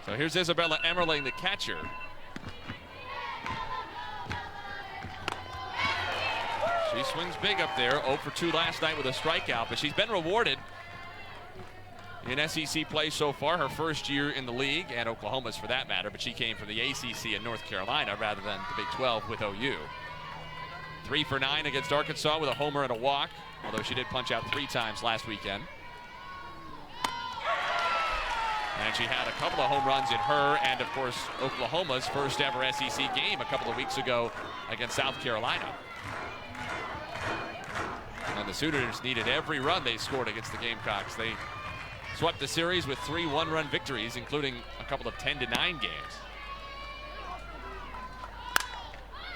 So here's Isabella Emmerling, the catcher. She swings big up there, 0 for 2 last night with a strikeout, but she's been rewarded in SEC play so far, her first year in the league, and Oklahoma's for that matter, but she came from the ACC in North Carolina rather than the Big 12 with OU. 3 for 9 against Arkansas with a homer and a walk, although she did punch out 3 times last weekend. And she had a couple of home runs in her and, of course, Oklahoma's first ever SEC game a couple of weeks ago against South Carolina. And the Sooners needed every run they scored against the Gamecocks. They swept the series with 3 one-run victories, including a couple of 10-9 games.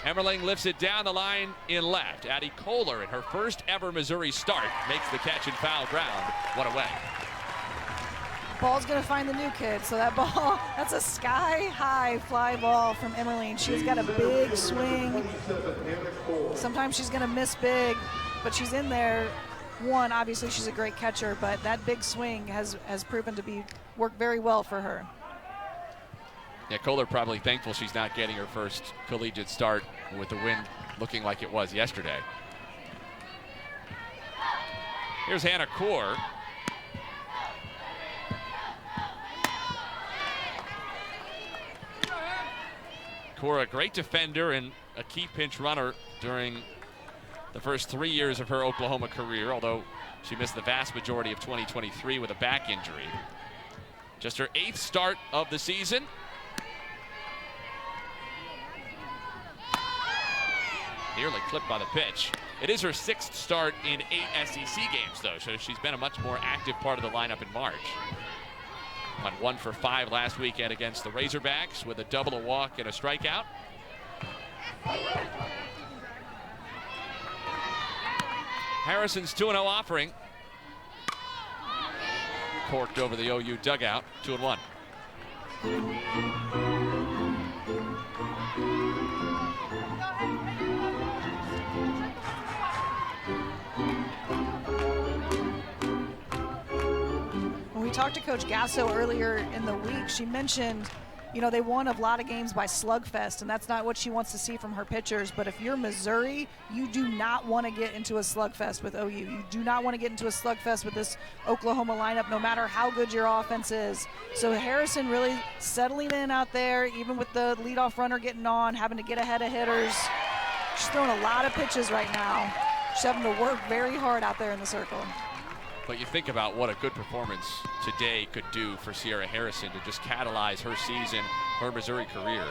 Emmerling lifts it down the line in left. Addie Kohler, in her first ever Missouri start, makes the catch in foul ground. One away. Ball's gonna find the new kid, so that ball, that's a sky-high fly ball from Emmerling. She's got a big swing. Sometimes she's gonna miss big, but she's in there. One, obviously she's a great catcher, but that big swing has proven to work very well for her. Yeah, Kohler probably thankful she's not getting her first collegiate start with the wind looking like it was yesterday. Here's Hannah Kaur. Kaur, a great defender and a key pinch runner during the first 3 years of her Oklahoma career, although she missed the vast majority of 2023 with a back injury. Just her 8th start of the season. Nearly clipped by the pitch. It is her 6th start in 8 SEC games, though, so she's been a much more active part of the lineup in March. Went 1 for 5 last weekend against the Razorbacks with a double, a walk, and a strikeout. Harrison's 2-0 offering. Corked over the OU dugout, 2-1. When we talked to Coach Gasso earlier in the week, she mentioned, you know, they won a lot of games by slugfest, and that's not what she wants to see from her pitchers. But if you're Missouri, you do not want to get into a slugfest with OU. You do not want to get into a slugfest with this Oklahoma lineup, no matter how good your offense is. So Harrison really settling in out there, even with the leadoff runner getting on, having to get ahead of hitters. She's throwing a lot of pitches right now. She's having to work very hard out there in the circle. But you think about what a good performance today could do for Sierra Harrison to just catalyze her season, her Missouri career.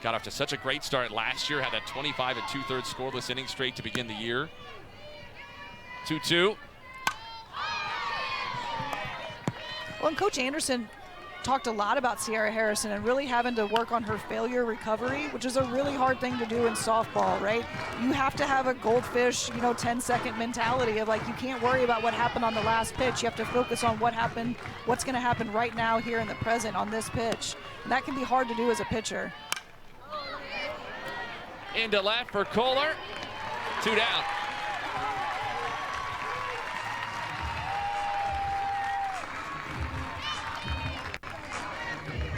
Got off to such a great start last year, had that 25 2/3 scoreless inning straight to begin the year. 2-2. Well, and Coach Anderson talked a lot about Sierra Harrison and really having to work on her failure recovery, which is a really hard thing to do in softball, right? You have to have a goldfish, 10-second mentality of like, you can't worry about what happened on the last pitch. You have to focus on what happened, what's going to happen right now here in the present on this pitch. And that can be hard to do as a pitcher. Into left for Kohler. 2 down.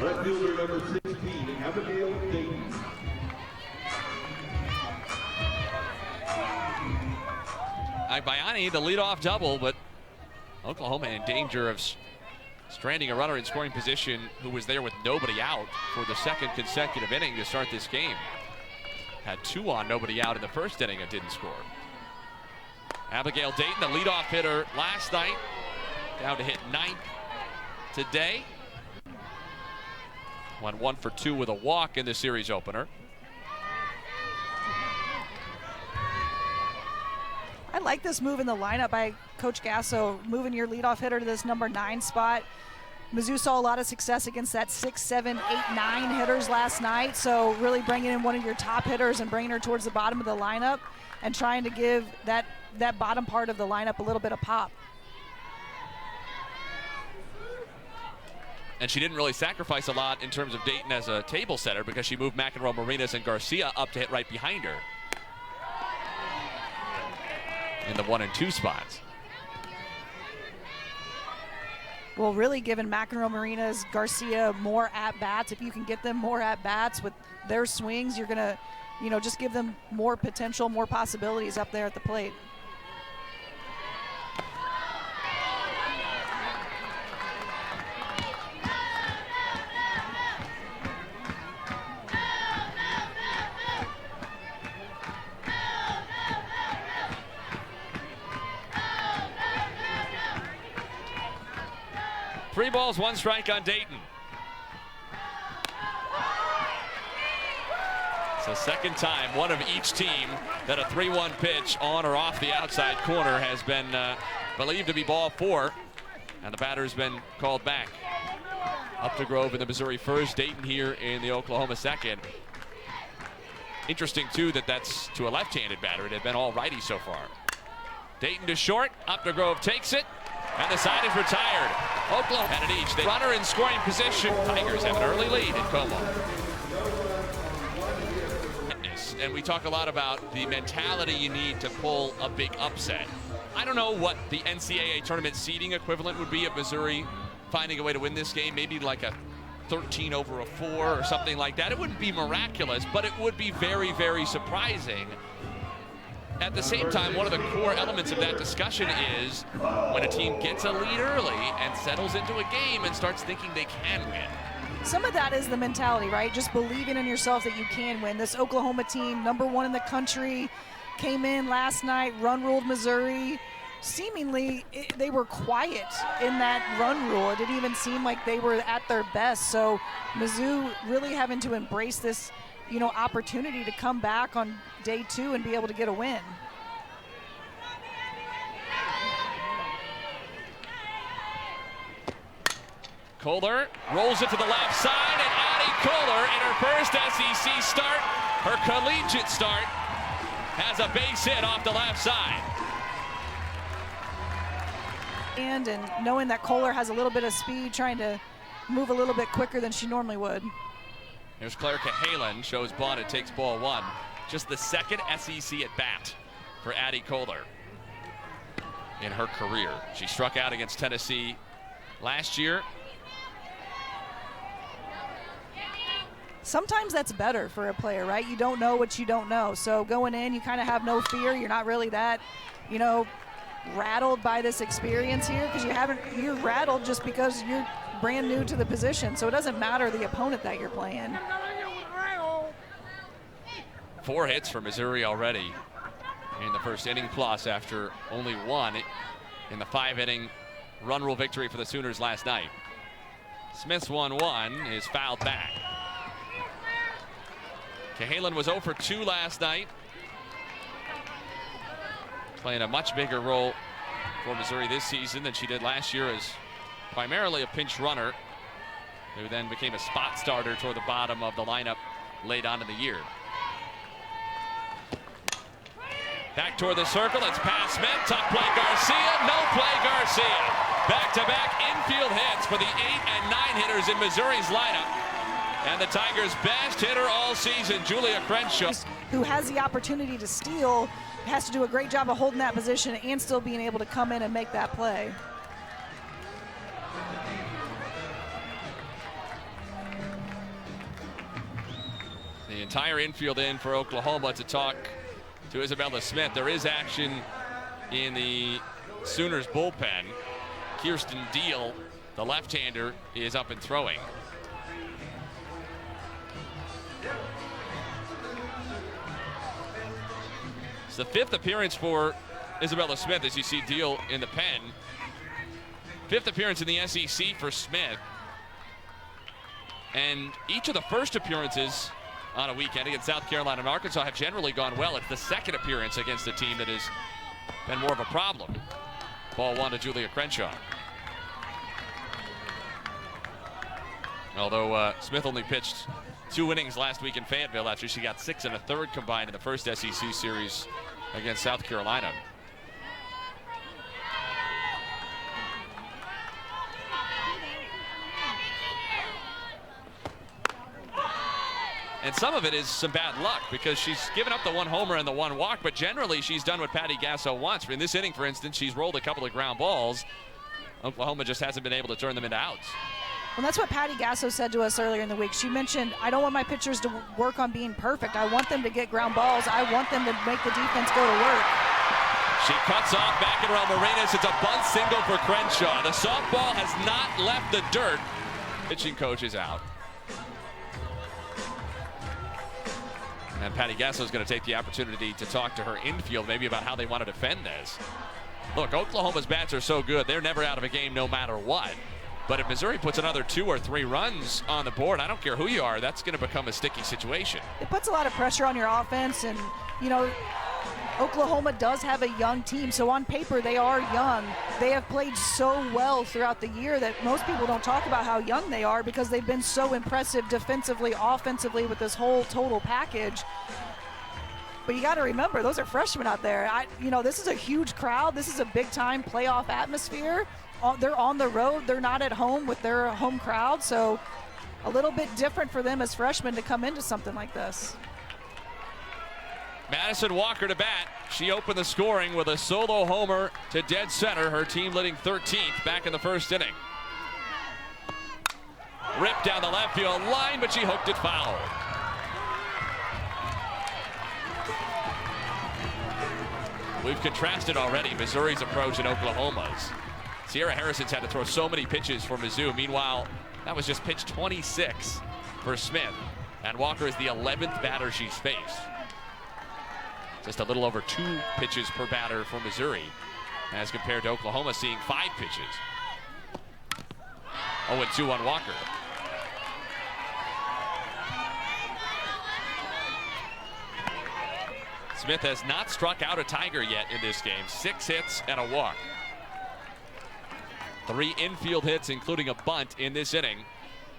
Left fielder number 16, Abigail Dayton. Agbayani, the leadoff double, but Oklahoma in danger of stranding a runner in scoring position who was there with nobody out for the 2nd consecutive inning to start this game. Had 2 on, nobody out in the first inning and didn't score. Abigail Dayton, the leadoff hitter last night, down to hit 9th today. Went 1 for 2 with a walk in the series opener. I like this move in the lineup by Coach Gasso, moving your leadoff hitter to this number 9 spot. Mizzou saw a lot of success against that 6, 7, 8, 9 hitters last night, so really bringing in one of your top hitters and bringing her towards the bottom of the lineup and trying to give that bottom part of the lineup a little bit of pop. And she didn't really sacrifice a lot in terms of Dayton as a table setter because she moved McEnroe, Marinas, and Garcia up to hit right behind her in the 1 and 2 spots. well, really giving McEnroe, Marinas, Garcia more at-bats. If you can get them more at-bats with their swings, you're going to, just give them more potential, more possibilities up there at the plate. Three balls, one strike on Dayton. It's the second time one of each team that a 3-1 pitch on or off the outside corner has been believed to be ball 4, and the batter's been called back. Updegrove in the Missouri first, Dayton here in the Oklahoma second. Interesting too that that's to a left-handed batter. It had been all righty so far. Dayton to short, Updegrove takes it, and the side is retired. Oklahoma at each. They runner in scoring position. Tigers have an early lead in Como. And we talk a lot about the mentality you need to pull a big upset. I don't know what the NCAA tournament seeding equivalent would be of Missouri finding a way to win this game. Maybe like a 13/4 or something like that. It wouldn't be miraculous, but it would be very, very surprising. At the same time, one of the core elements of that discussion is when a team gets a lead early and settles into a game and starts thinking they can win. Some of that is the mentality, right? Just believing in yourself that you can win. This Oklahoma team, #1 in the country, came in last night, run-ruled Missouri. Seemingly, they were quiet in that run rule. It didn't even seem like they were at their best. So Mizzou really having to embrace this, opportunity to come back on day 2 and be able to get a win. Kohler rolls it to the left side, and Addie Kohler in her first SEC start, her collegiate start, has a base hit off the left side. And knowing that Kohler has a little bit of speed, trying to move a little bit quicker than she normally would. Here's Claire Cahalan, shows bunt and takes ball 1. Just the second SEC at bat for Addie Kohler in her career. She struck out against Tennessee last year. Sometimes that's better for a player, right? You don't know what you don't know. So going in, you kind of have no fear. You're not really that, rattled by this experience here because you're rattled just because you're brand new to the position. So it doesn't matter the opponent that you're playing. 4 hits for Missouri already in the first inning plus after only 1 in the 5-inning run rule victory for the Sooners last night. Smith's 1-1 is fouled back. Cahalan was 0 for 2 last night, playing a much bigger role for Missouri this season than she did last year as primarily a pinch runner who then became a spot starter toward the bottom of the lineup late on in the year. Back toward the circle, it's past Smith, tough play Garcia, no play Garcia. Back-to-back infield hits for the 8 and 9 hitters in Missouri's lineup. And the Tigers' best hitter all season, Julia Crenshaw. Who has the opportunity to steal, has to do a great job of holding that position and still being able to come in and make that play. The entire infield in for Oklahoma to talk to Isabella Smith. There is action in the Sooners bullpen. Kirsten Deal, the left-hander, is up and throwing. It's the 5th appearance for Isabella Smith as you see Deal in the pen. 5th appearance in the SEC for Smith. And each of the first appearances on a weekend against South Carolina and Arkansas have generally gone well. It's the second appearance against a team that has been more of a problem. Ball 1 to Julia Crenshaw. Although Smith only pitched 2 innings last week in Fayetteville after she got 6 1/3 combined in the first SEC series against South Carolina. And some of it is some bad luck because she's given up the 1 homer and the 1 walk, but generally she's done what Patty Gasso wants. In this inning, for instance, she's rolled a couple of ground balls Oklahoma just hasn't been able to turn them into outs. Well, that's what Patty Gasso said to us earlier in the week. She mentioned, I don't want my pitchers to work on being perfect. I want them to get ground balls. I want them to make the defense go to work. She cuts off back in around Marinas. It's a bunt single for Crenshaw. The softball has not left the dirt. Pitching coach is out. And Patty Gasso is going to take the opportunity to talk to her infield maybe about how they want to defend this. Look, Oklahoma's bats are so good, they're never out of a game no matter what. But if Missouri puts another 2 or 3 runs on the board, I don't care who you are, that's going to become a sticky situation. It puts a lot of pressure on your offense, and, you know, Oklahoma does have a young team, so on paper they are young. They have played so well throughout the year that most people don't talk about how young they are because they've been so impressive defensively, offensively with this whole total package. But you got to remember, those are freshmen out there. This is a huge crowd. This is a big-time playoff atmosphere. They're on the road. They're not at home with their home crowd, so a little bit different for them as freshmen to come into something like this. Madison Walker to bat. She opened the scoring with a solo homer to dead center. Her team leading 13th back in the first inning. Ripped down the left field line, but she hooked it foul. We've contrasted already Missouri's approach and Oklahoma's. Sierra Harrison's had to throw so many pitches for Mizzou. Meanwhile, that was just pitch 26 for Smith. And Walker is the 11th batter she's faced. Just a little over 2 pitches per batter for Missouri, as compared to Oklahoma seeing 5 pitches. 0-2 on Walker. Smith has not struck out a Tiger yet in this game. 6 hits and a walk. 3 infield hits, including a bunt in this inning.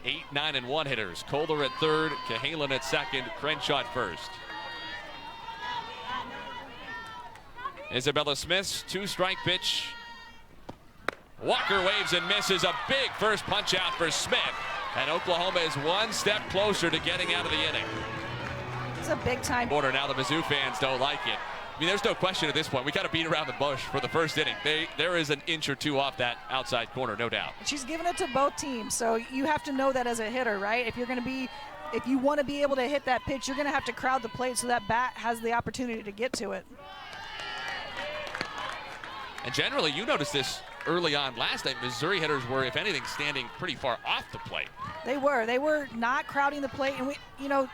8, 9, and 1 hitters. Calder at third, Cahalan at second, Crenshaw at first. Isabella Smith's 2-strike pitch. Walker waves and misses. A big first punch out for Smith. And Oklahoma is 1 step closer to getting out of the inning. It's a big time Border. Now the Mizzou fans don't like it. I mean, there's no question at this point. We got to beat around the bush for the first inning. There is an inch or 2 off that outside corner, no doubt. She's giving it to both teams, so you have to know that as a hitter, right? If you want to be able to hit that pitch, you're going to have to crowd the plate so that bat has the opportunity to get to it. And generally, you noticed this early on last night. Missouri hitters were, if anything, standing pretty far off the plate. They were not crowding the plate, and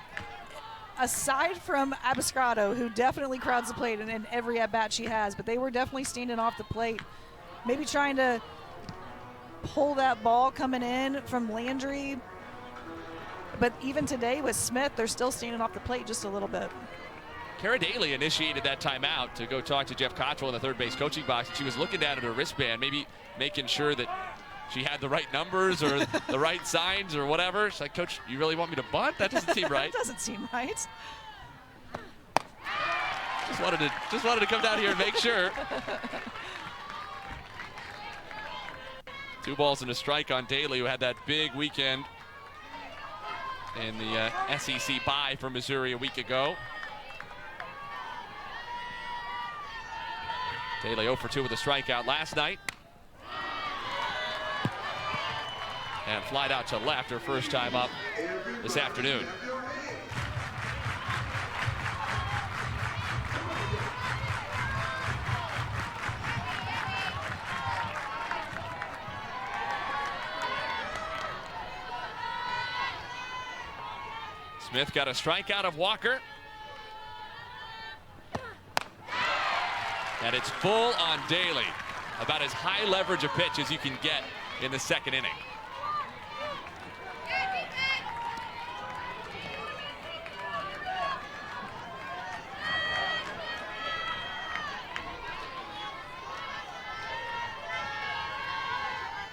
aside from Abiscato, who definitely crowds the plate in every at-bat she has, but they were definitely standing off the plate, maybe trying to pull that ball coming in from Landry. But even today with Smith, they're still standing off the plate just a little bit. Kara Daly initiated that timeout to go talk to Jeff Cottrell in the third base coaching box, and she was looking down at her wristband, maybe making sure that she had the right numbers or the right signs or whatever. She's like, Coach, you really want me to bunt? That doesn't seem right. That doesn't seem right. Just wanted to come down here and make sure. 2 balls and a strike on Daly, who had that big weekend in the SEC bye for Missouri a week ago. Daly 0 for 2 with a strikeout last night. And flied out to left, her first time up this afternoon. Smith got a strikeout of Walker. And it's full on Daly. About as high leverage a pitch as you can get in the second inning.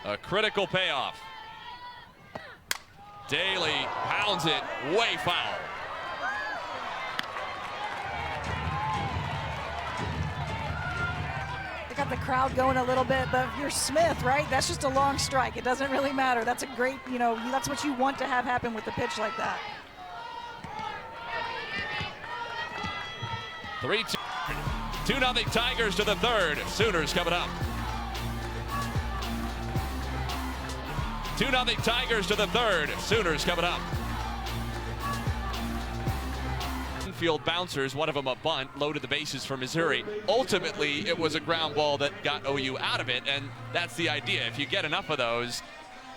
A critical payoff. Daly pounds it way foul. Got the crowd going a little bit, but if you're Smith, right, that's just a long strike. It doesn't really matter. That's a great, that's what you want to have happen with a pitch like that. 3-2. 2-0 Tigers to the third. Sooners coming up. 2-0 Tigers to the third. Sooners coming up. Field bouncers, one of them a bunt, loaded the bases for Missouri. Ultimately, it was a ground ball that got OU out of it, and that's the idea. If you get enough of those,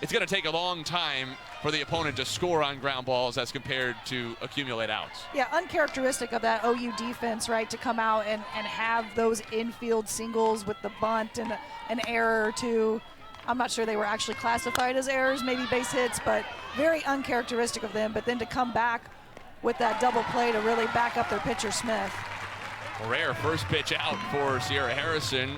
it's going to take a long time for the opponent to score on ground balls as compared to accumulate outs. Yeah, uncharacteristic of that OU defense, right, to come out and have those infield singles with the bunt and an error or two. I'm not sure they were actually classified as errors, maybe base hits, but very uncharacteristic of them. But then to come back with that double play to really back up their pitcher, Smith. Rare first pitch out for Sierra Harrison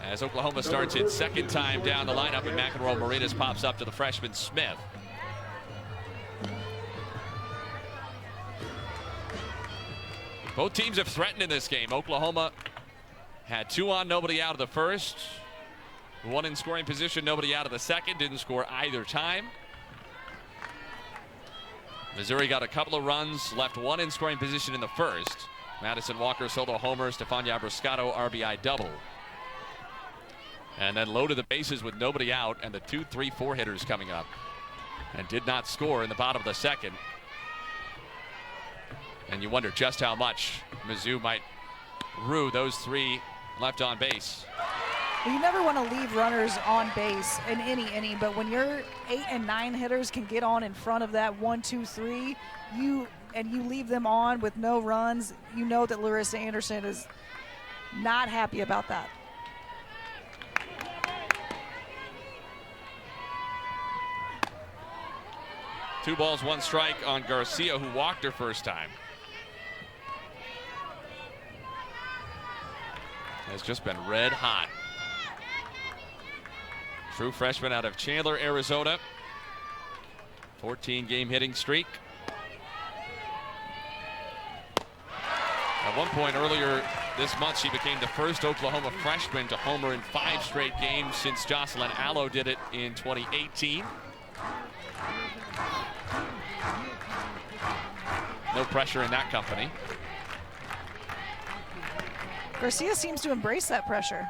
as Oklahoma starts its second time down the lineup, and McEnroe Marinas pops up to the freshman Smith. Both teams have threatened in this game. Oklahoma had 2 on, nobody out of the first. 1 in scoring position, nobody out of the second. Didn't score either time. Missouri got a couple of runs, left 1 in scoring position in the first. Madison Walker solo homer, Stefania Bruscato RBI double. And then loaded the bases with nobody out, and the 2, 3, 4 hitters coming up. And did not score in the bottom of the second. And you wonder just how much Mizzou might rue those 3 left on base. You never want to leave runners on base in any inning, but when your 8 and 9 hitters can get on in front of that 1, 2, 3, you leave them on with no runs, you know that Larissa Anderson is not happy about that. Two balls, 1 strike on Garcia, who walked her first time. Has just been red hot. True freshman out of Chandler, Arizona. 14-game hitting streak. At one point earlier this month, she became the first Oklahoma freshman to homer in 5 straight games since Jocelyn Allo did it in 2018. No pressure in that company. Garcia seems to embrace that pressure.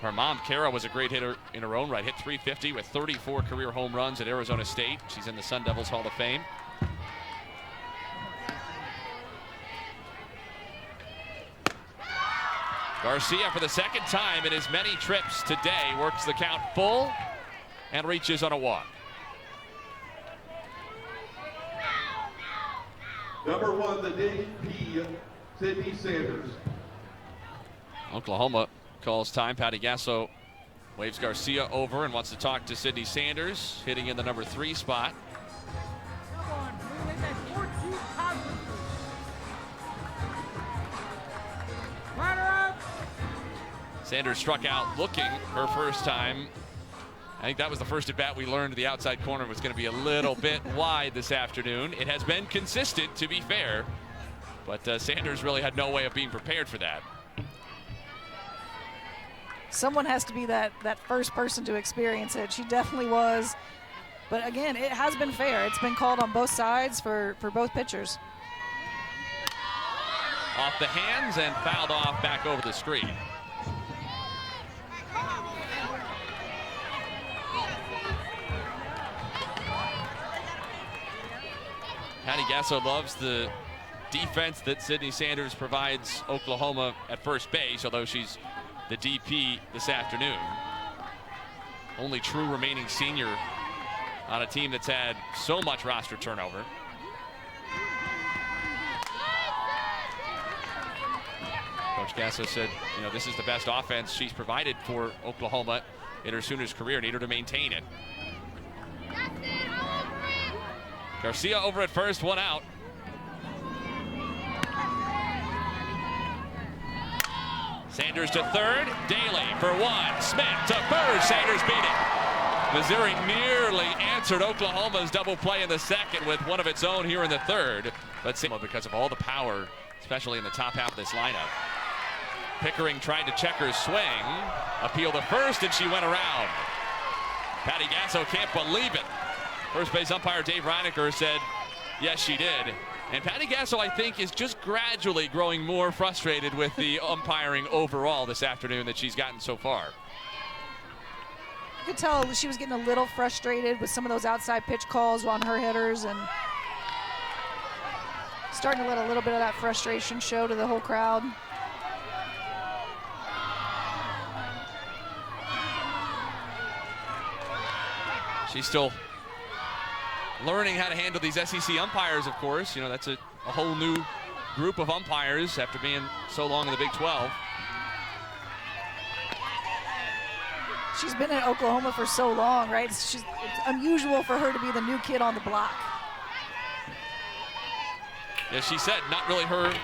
Her mom, Kara, was a great hitter in her own right. Hit .350 with 34 career home runs at Arizona State. She's in the Sun Devils Hall of Fame. Garcia, for the second time in as many trips today, works the count full and reaches on a walk. Number 1, the DP, Sydney Sanders. Oklahoma calls time. Patty Gasso waves Garcia over and wants to talk to Sydney Sanders, hitting in the number 3 spot. Sanders struck out looking her first time. I think that was the first at bat we learned the outside corner was going to be a little bit wide this afternoon. It has been consistent, to be fair, but Sanders really had no way of being prepared for that. Someone has to be that first person to experience it. She definitely was. But again, it has been fair. It's been called on both sides for both pitchers. Off the hands and fouled off back over the screen. Patty Gasso loves the defense that Sydney Sanders provides Oklahoma at first base, although she's the DP this afternoon. Only true remaining senior on a team that's had so much roster turnover. Coach Gasso said, you know, this is the best offense she's provided for Oklahoma in her Sooners career. Need her to maintain it. Garcia over at first, 1 out. Sanders to third, Daly for 1. Smith to first, Sanders beat it. Missouri nearly answered Oklahoma's double play in the second with one of its own here in the third. But because of all the power, especially in the top half of this lineup. Pickering tried to check her swing, appeal to first, and she went around. Patty Gasso can't believe it. First base umpire Dave Reinecker said, yes, she did. And Patty Gasso, I think, is just gradually growing more frustrated with the umpiring overall this afternoon that she's gotten so far. You could tell she was getting a little frustrated with some of those outside pitch calls on her hitters and starting to let a little bit of that frustration show to the whole crowd. She's still learning how to handle these SEC umpires, of course. You know, that's a whole new group of umpires after being so long in the Big 12. She's been in Oklahoma for so long, right? It's unusual for her to be the new kid on the block. Yeah, she said not really her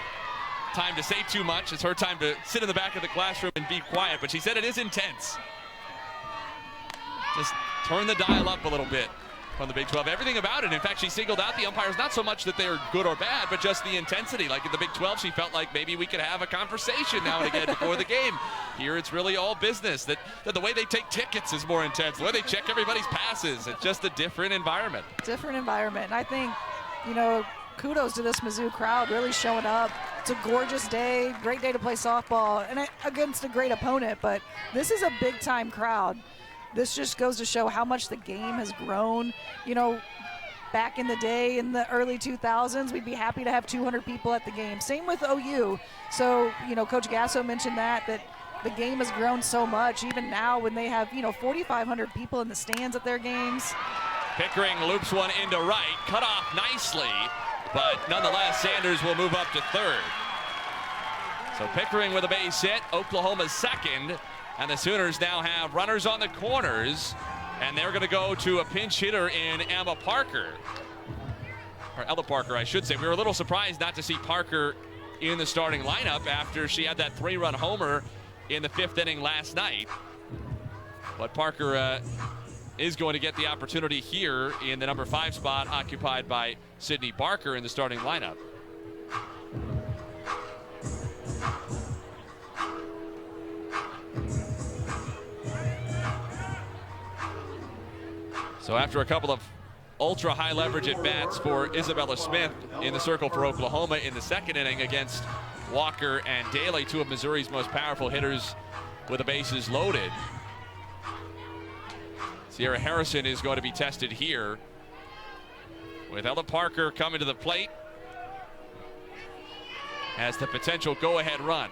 time to say too much. It's her time to sit in the back of the classroom and be quiet, but she said it is intense. Just turn the dial up a little bit from the Big 12. Everything about it. In fact, she singled out the umpires, not so much that they're good or bad, but just the intensity. Like in the Big 12, she felt like maybe we could have a conversation now and again before the game. Here it's really all business. That the way they take tickets is more intense. The way they check everybody's passes. It's just a different environment. Different environment. And I think, you know, kudos to this Mizzou crowd really showing up. It's a gorgeous day, great day to play softball, and against a great opponent, but this is a big-time crowd. This just goes to show how much the game has grown. You know, back in the day, in the early 2000s, we'd be happy to have 200 people at the game. Same with OU. So, you know, Coach Gasso mentioned that the game has grown so much, even now when they have, you know, 4,500 people in the stands at their games. Pickering loops one into right, cut off nicely, but nonetheless, Sanders will move up to third. So Pickering with a base hit, Oklahoma's second. And the Sooners now have runners on the corners, and they're going to go to a pinch hitter in Emma Parker. Or Ella Parker, I should say. We were a little surprised not to see Parker in the starting lineup after she had that 3-run homer in the 5th inning last night. But Parker is going to get the opportunity here in the number 5 spot occupied by Sydney Barker in the starting lineup. So after a couple of ultra high leverage at bats for Isabella Smith in the circle for Oklahoma in the 2nd inning against Walker and Daly, 2 of Missouri's most powerful hitters with the bases loaded. Sierra Harrison is going to be tested here with Ella Parker coming to the plate as the potential go-ahead run.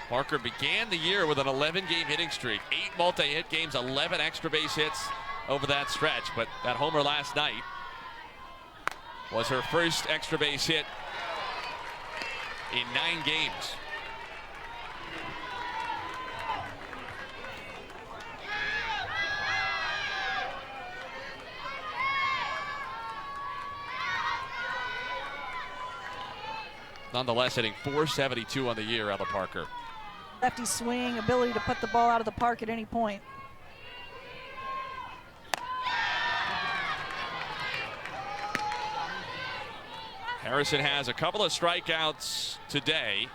Parker began the year with an 11-game hitting streak, 8 multi-hit games, 11 extra base hits over that stretch. But that homer last night was her first extra base hit in 9 games. Nonetheless, hitting .472 on the year, Ella Parker. Lefty swing, ability to put the ball out of the park at any point. Harrison has a couple of strikeouts today,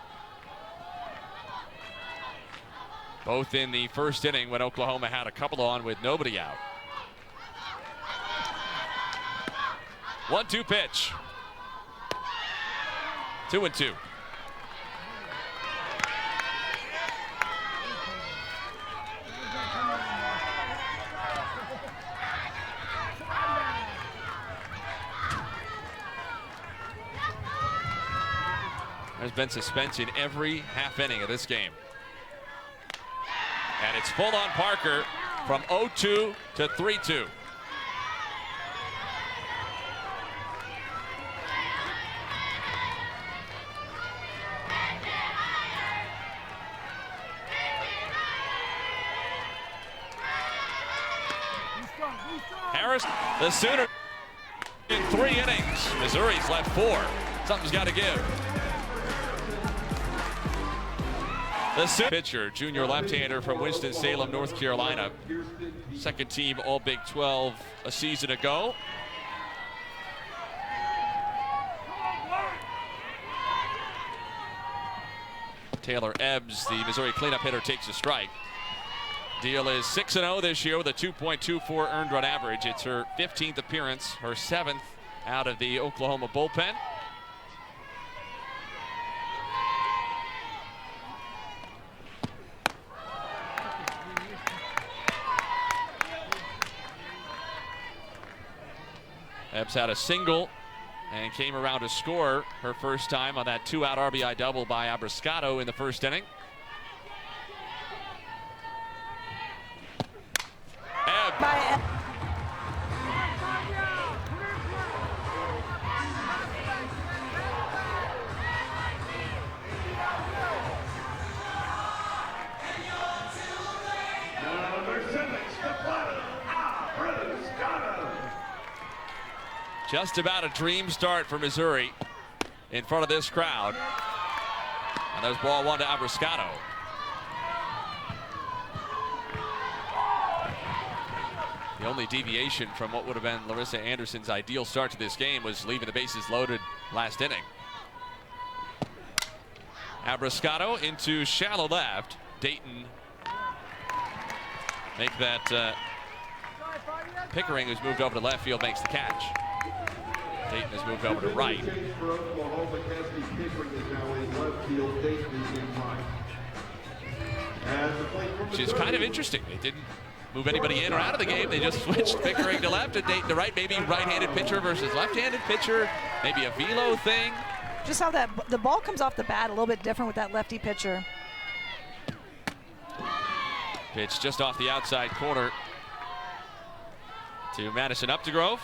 both in the 1st inning when Oklahoma had a couple on with nobody out. 1-2 pitch. 2-2. There's been suspense in every half inning of this game. And it's full on Parker from 0-2 to 3-2. Harris, the Sooners in 3 innings. Missouri's left 4. Something's got to give. The pitcher, junior left-hander from Winston-Salem, North Carolina. 2nd team All Big 12 a season ago. Taylor Ebbs, the Missouri cleanup hitter, takes a strike. Deal is 6-0 this year with a 2.24 earned run average. It's her 15th appearance, her 7th out of the Oklahoma bullpen. Ebbs had a single and came around to score her first time on that 2-out RBI double by Abriscato in the first inning. Ebbs. Just about a dream start for Missouri in front of this crowd. And there's ball one to Abriscato. The only deviation from what would have been Larissa Anderson's ideal start to this game was leaving the bases loaded last inning. Abriscato into shallow left. Dayton make that. Pickering, who's moved over to left field, makes the catch. Dayton has moved over to right. Which is kind of interesting. They didn't move anybody in or out of the game. They just switched Pickering to left and Dayton to right. Maybe right-handed pitcher versus left-handed pitcher. Maybe a velo thing. Just how the ball comes off the bat a little bit different with that lefty pitcher. Pitch just off the outside corner to Madison Updegrove.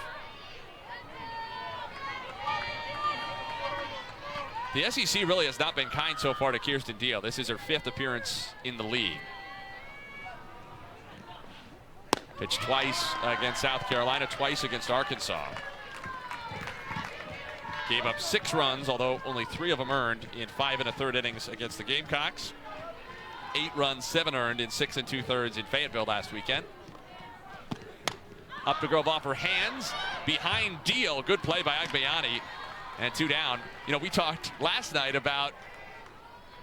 The SEC really has not been kind so far to Kirsten Deal. This is her 5th appearance in the league. Pitched twice against South Carolina, twice against Arkansas. Gave up 6 runs, although only 3 of them earned in 5 1/3 innings against the Gamecocks. 8 runs, 7 earned in 6 2/3 in Fayetteville last weekend. Updegrove off her hands, behind Deal. Good play by Agbayani, and 2 down. You know, we talked last night about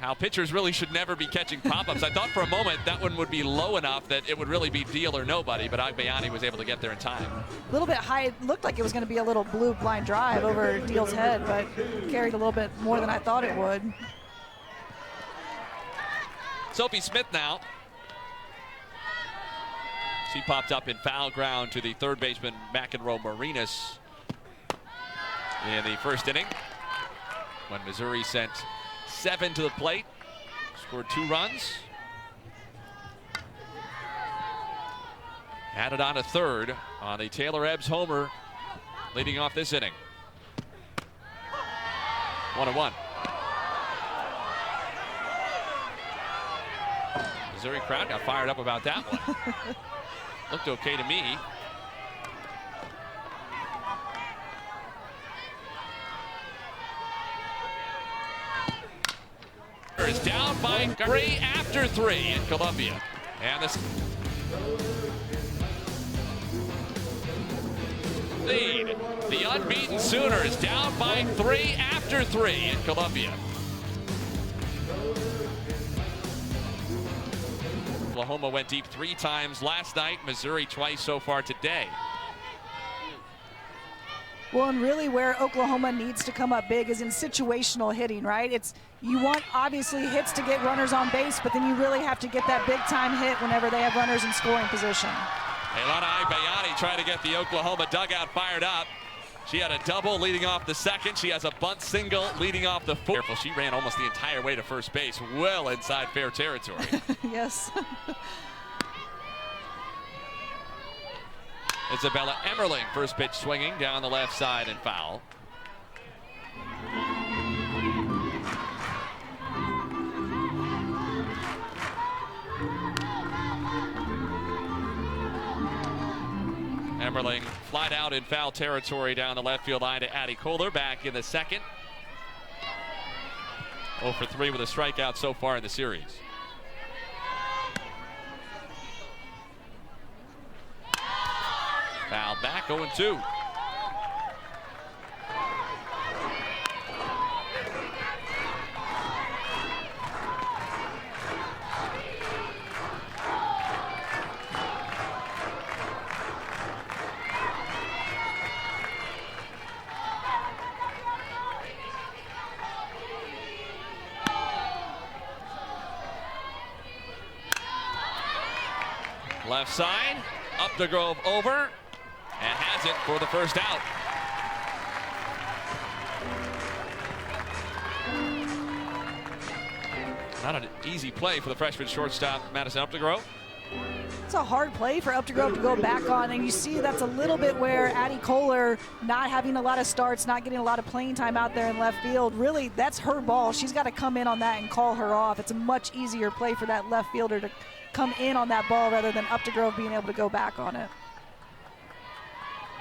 how pitchers really should never be catching pop-ups. I thought for a moment that one would be low enough that it would really be Deal or nobody, but Agbayani was able to get there in time. A little bit high. It looked like it was going to be a little blue blind drive over Deal's head, but carried a little bit more than I thought it would. Sophie Smith now. She popped up in foul ground to the third baseman McEnroe Marinas in the first inning when Missouri sent 7 to the plate, scored 2 runs. Added on a third on the Taylor Ebbs homer leading off this inning. 1-1. Missouri crowd got fired up about that one. Looked okay to me. Is down by 3 after 3 in Columbia. And this lead. The unbeaten Sooners down by 3 after 3 in Columbia. Oklahoma went deep 3 times last night. Missouri twice so far today. Well, and really where Oklahoma needs to come up big is in situational hitting, right? You want obviously hits to get runners on base, but then you really have to get that big time hit whenever they have runners in scoring position. Elana Agbayani trying to get the Oklahoma dugout fired up. She had a double leading off the second. She has a bunt single leading off the fourth. She ran almost the entire way to first base, well inside fair territory. Yes. Isabella Emmerling, first pitch swinging down the left side and foul. Emmerling flied out in foul territory down the left field line to Addie Kohler back in the second. 0 for 3 with a strikeout so far in the series. Foul back, 0-2. Left side, up the Grove over, and has it for the first out. Not an easy play for the freshman shortstop, Madison Updegrove. It's a hard play for Updegrove to go back on, and you see that's a little bit where Addie Kohler, not having a lot of starts, not getting a lot of playing time out there in left field, really that's her ball. She's got to come in on that and call her off. It's a much easier play for that left fielder to come in on that ball rather than Updegrove being able to go back on it.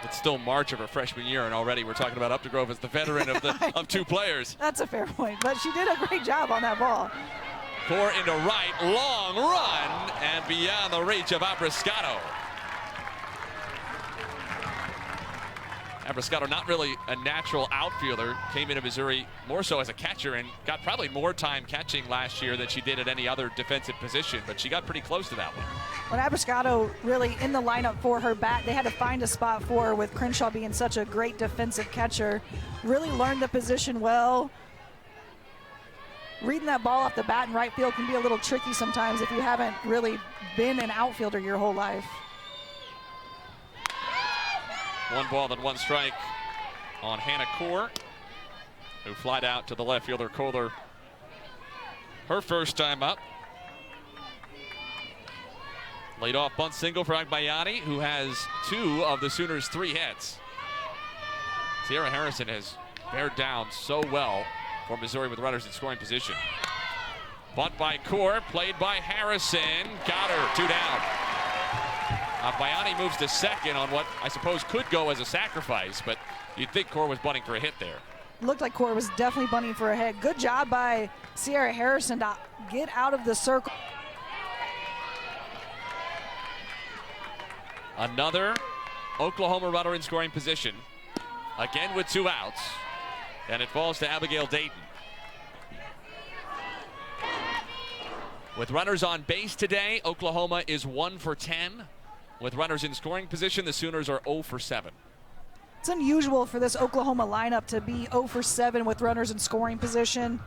It's still March of her freshman year, and already we're talking about Updegrove as the veteran of two players. That's a fair point, but she did a great job on that ball. Core into right, long run, and beyond the reach of Abriscato. Abriscato, not really a natural outfielder, came into Missouri more so as a catcher and got probably more time catching last year than she did at any other defensive position, but she got pretty close to that one. When Abriscato really in the lineup for her bat, they had to find a spot for her with Crenshaw being such a great defensive catcher. Really learned the position well. Reading that ball off the bat in right field can be a little tricky sometimes if you haven't really been an outfielder your whole life. 1 ball and 1 strike on Hannah Core, who flied out to the left fielder Kohler her first time up. Laid off bunt single for Agbayani, who has 2 of the Sooners' 3 hits. Sierra Harrison has bared down so well for Missouri with runners in scoring position. Bunt by Core, played by Harrison. Got her, 2 down. Bayani moves to second on what I suppose could go as a sacrifice, but you'd think Core was bunting for a hit there. Looked like Core was definitely bunting for a hit. Good job by Sierra Harrison to get out of the circle. Another Oklahoma runner in scoring position, again with 2 outs. And it falls to Abigail Dayton. With runners on base today, Oklahoma is 1 for 10. With runners in scoring position, the Sooners are 0 for 7. It's unusual for this Oklahoma lineup to be 0 for 7 with runners in scoring position.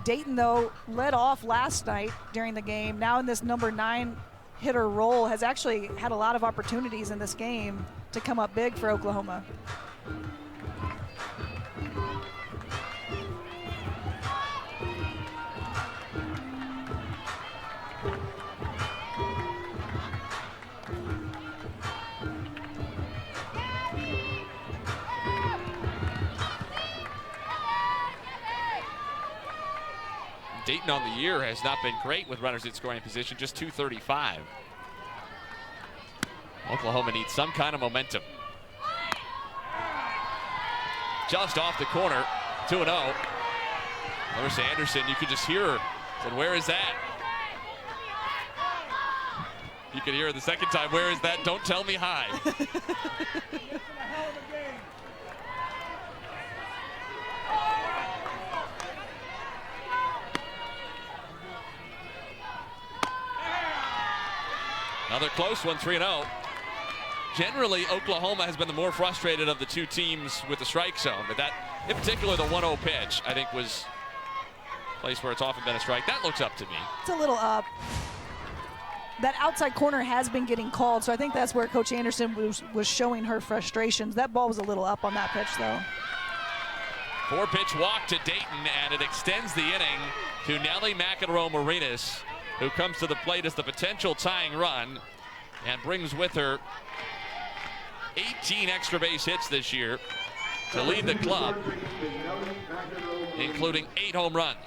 Dayton, though, led off last night during the game. Now in this number 9 hitter role, has actually had a lot of opportunities in this game to come up big for Oklahoma. Dayton on the year has not been great with runners in scoring position, just 235. Oklahoma needs some kind of momentum. Just off the corner, 2-0. Larissa Anderson, you could just hear her. Said, where is that? You could hear her the second time, where is that? Don't tell me hi. Another close one, 3-0. Generally, Oklahoma has been the more frustrated of the 2 teams with the strike zone, but that, in particular, the 1-0 pitch, I think was a place where it's often been a strike. That looks up to me. It's a little up. That outside corner has been getting called, so I think that's where Coach Anderson was showing her frustrations. That ball was a little up on that pitch, though. 4-pitch walk to Dayton, and it extends the inning to Nellie McEnroe-Marinas, who comes to the plate as the potential tying run and brings with her 18 extra base hits this year to lead the club, including 8 home runs.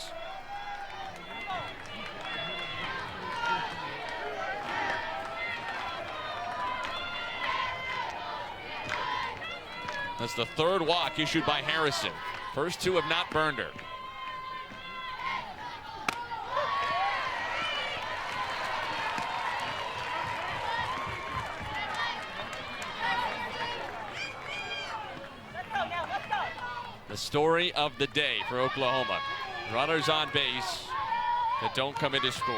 That's the 3rd walk issued by Harrison. First 2 have not burned her. The story of the day for Oklahoma. Runners on base that don't come in to score.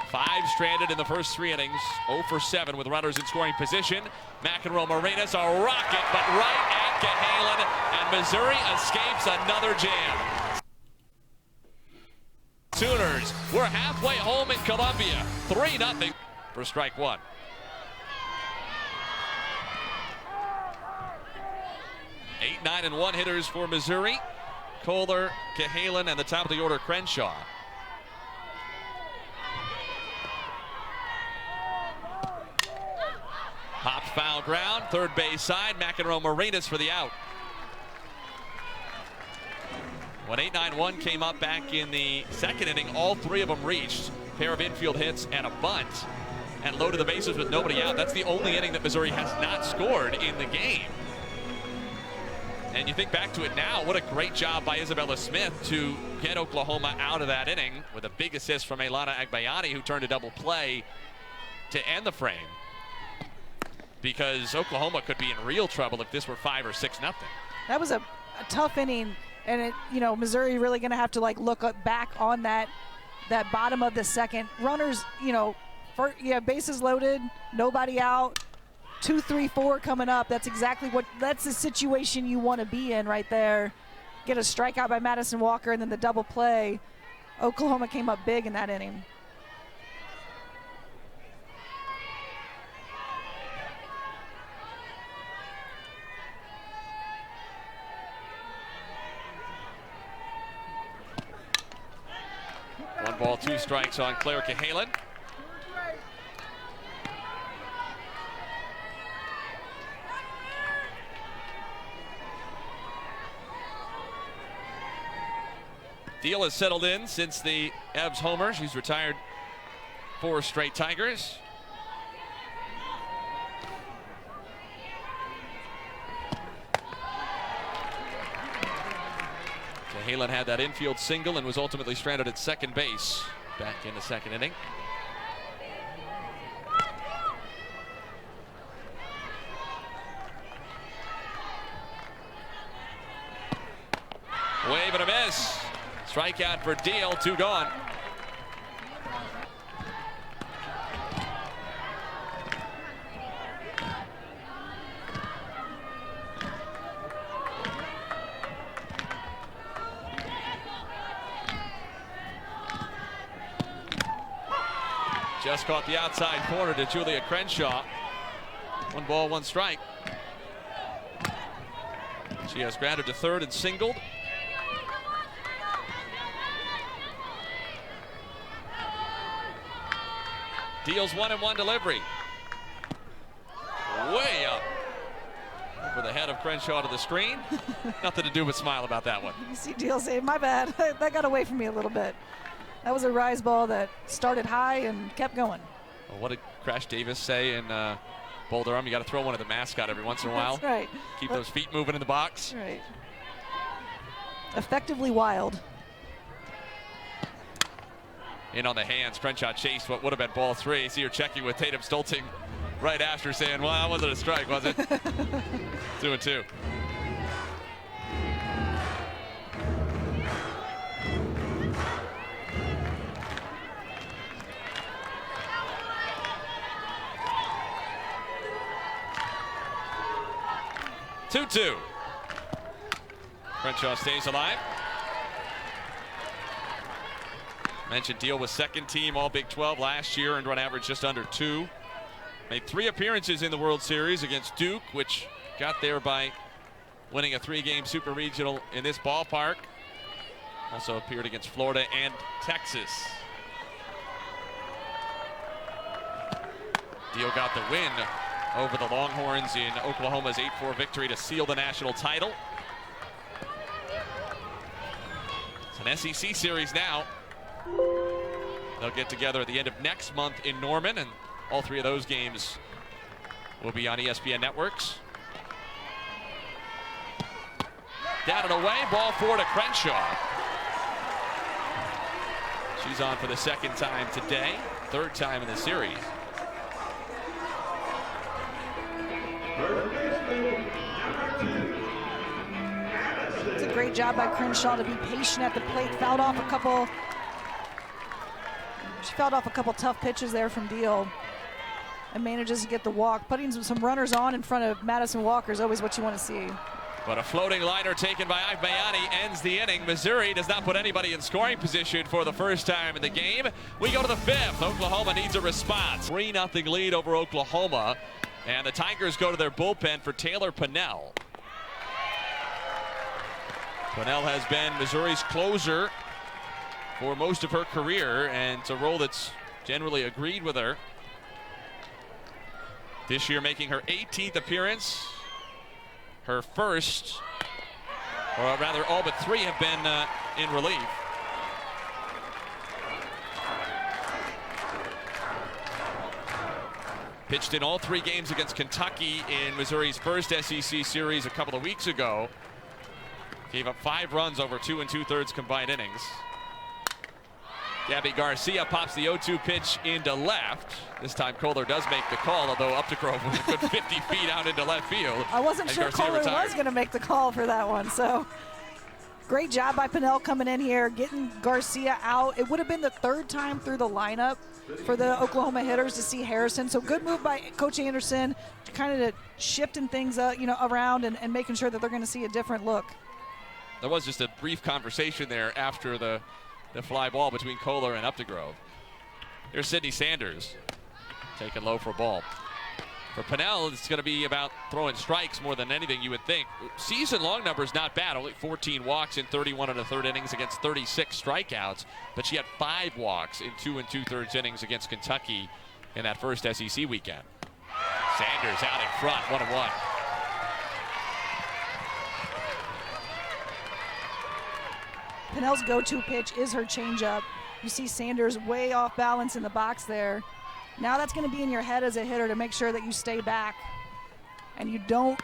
5 stranded in the first 3 innings. 0 for 7 with runners in scoring position. McEnroe-Marinas, a rocket, but right at Cahalan, and Missouri escapes another jam. Sooners. We're halfway home in Columbia. 3-0 for strike one. Eight, 9, and 1 hitters for Missouri. Kohler, Cahalan, and the top of the order, Crenshaw. Popped foul ground, third base side. McEnroe Marinas for the out. When 8-9-1 came up back in the second inning, all three of them reached. Pair of infield hits and a bunt, and loaded the bases with nobody out. That's the only inning that Missouri has not scored in the game. And you think back to it now, what a great job by Isabella Smith to get Oklahoma out of that inning with a big assist from Elana Agbayani, who turned a double play to end the frame. Because Oklahoma could be in real trouble if this were 5 or 6-0. That was a tough inning, and Missouri really going to have to look back on that bottom of the second. Runners, bases loaded, nobody out. 2, 3, 4 coming up. That's the situation you want to be in right there. Get a strikeout by Madison Walker and then the double play. Oklahoma came up big in that inning. One ball, 2 strikes on Claire Cahalan. Deal has settled in since the Ebbs homer. She's retired 4 straight Tigers. Cahalan had that infield single and was ultimately stranded at second base back in the second inning. Wave and a miss. Strikeout for Deal, 2 gone. Just caught the outside corner to Julia Crenshaw. 1 ball, 1 strike. She has grounded to third and singled. Deals 1-1 delivery. Way up over the head of Crenshaw to the screen. Nothing to do but smile about that one. You see Deal say, my bad. That got away from me a little bit. That was a rise ball that started high and kept going. Well, what did Crash Davis say in Boulder? You got to throw one at the mascot every once in a while. That's right. Keep those feet moving in the box. That's right. Effectively wild. In on the hands, Crenshaw chased what would have been ball 3. See her checking with Tatum Stolting right after, saying, well, that wasn't a strike, was it? 2-2. Crenshaw stays alive. Mentioned Deal was second team All Big 12 last year and run average just under 2. Made 3 appearances in the World Series against Duke, which got there by winning a 3-game Super Regional in this ballpark. Also appeared against Florida and Texas. Deal got the win over the Longhorns in Oklahoma's 8-4 victory to seal the national title. It's an SEC series now. They'll get together at the end of next month in Norman, and all 3 of those games will be on ESPN networks. Down and away, ball 4 to Crenshaw. She's on for the 2nd time today, 3rd time in the series. It's a great job by Crenshaw to be patient at the plate. She fouled off a couple tough pitches there from Deal and manages to get the walk. Putting some runners on in front of Madison Walker is always what you want to see. But a floating liner taken by Agbayani ends the inning. Missouri does not put anybody in scoring position for the first time in the game. We go to the fifth. Oklahoma needs a response. 3-0 lead over Oklahoma. And the Tigers go to their bullpen for Taylor Pennell. Pennell has been Missouri's closer for most of her career, and it's a role that's generally agreed with her. This year making her 18th appearance. Her first, or rather all but 3 have been in relief. Pitched in all 3 games against Kentucky in Missouri's first SEC series a couple of weeks ago. Gave up 5 runs over 2 2/3 combined innings. Gabby Garcia pops the 0-2 pitch into left. This time Kohler does make the call, although Updegrove was a good 50 feet out into left field. I wasn't sure Kohler was going to make the call for that one. So great job by Pennell coming in here, getting Garcia out. It would have been the 3rd time through the lineup for the Oklahoma hitters to see Harrison. So good move by Coach Anderson, kind of shifting things around and making sure that they're going to see a different look. There was just a brief conversation there after the fly ball between Kohler and Updegrove. Here's Sydney Sanders taking low for a ball. For Pennell, it's going to be about throwing strikes more than anything, you would think. Season-long numbers not bad. Only 14 walks in 31 1/3 innings against 36 strikeouts. But she had 5 walks in 2 2/3 innings against Kentucky in that first SEC weekend. Sanders out in front, 1-1. Pennell's go-to pitch is her changeup. You see Sanders way off balance in the box there. Now that's going to be in your head as a hitter to make sure that you stay back and you don't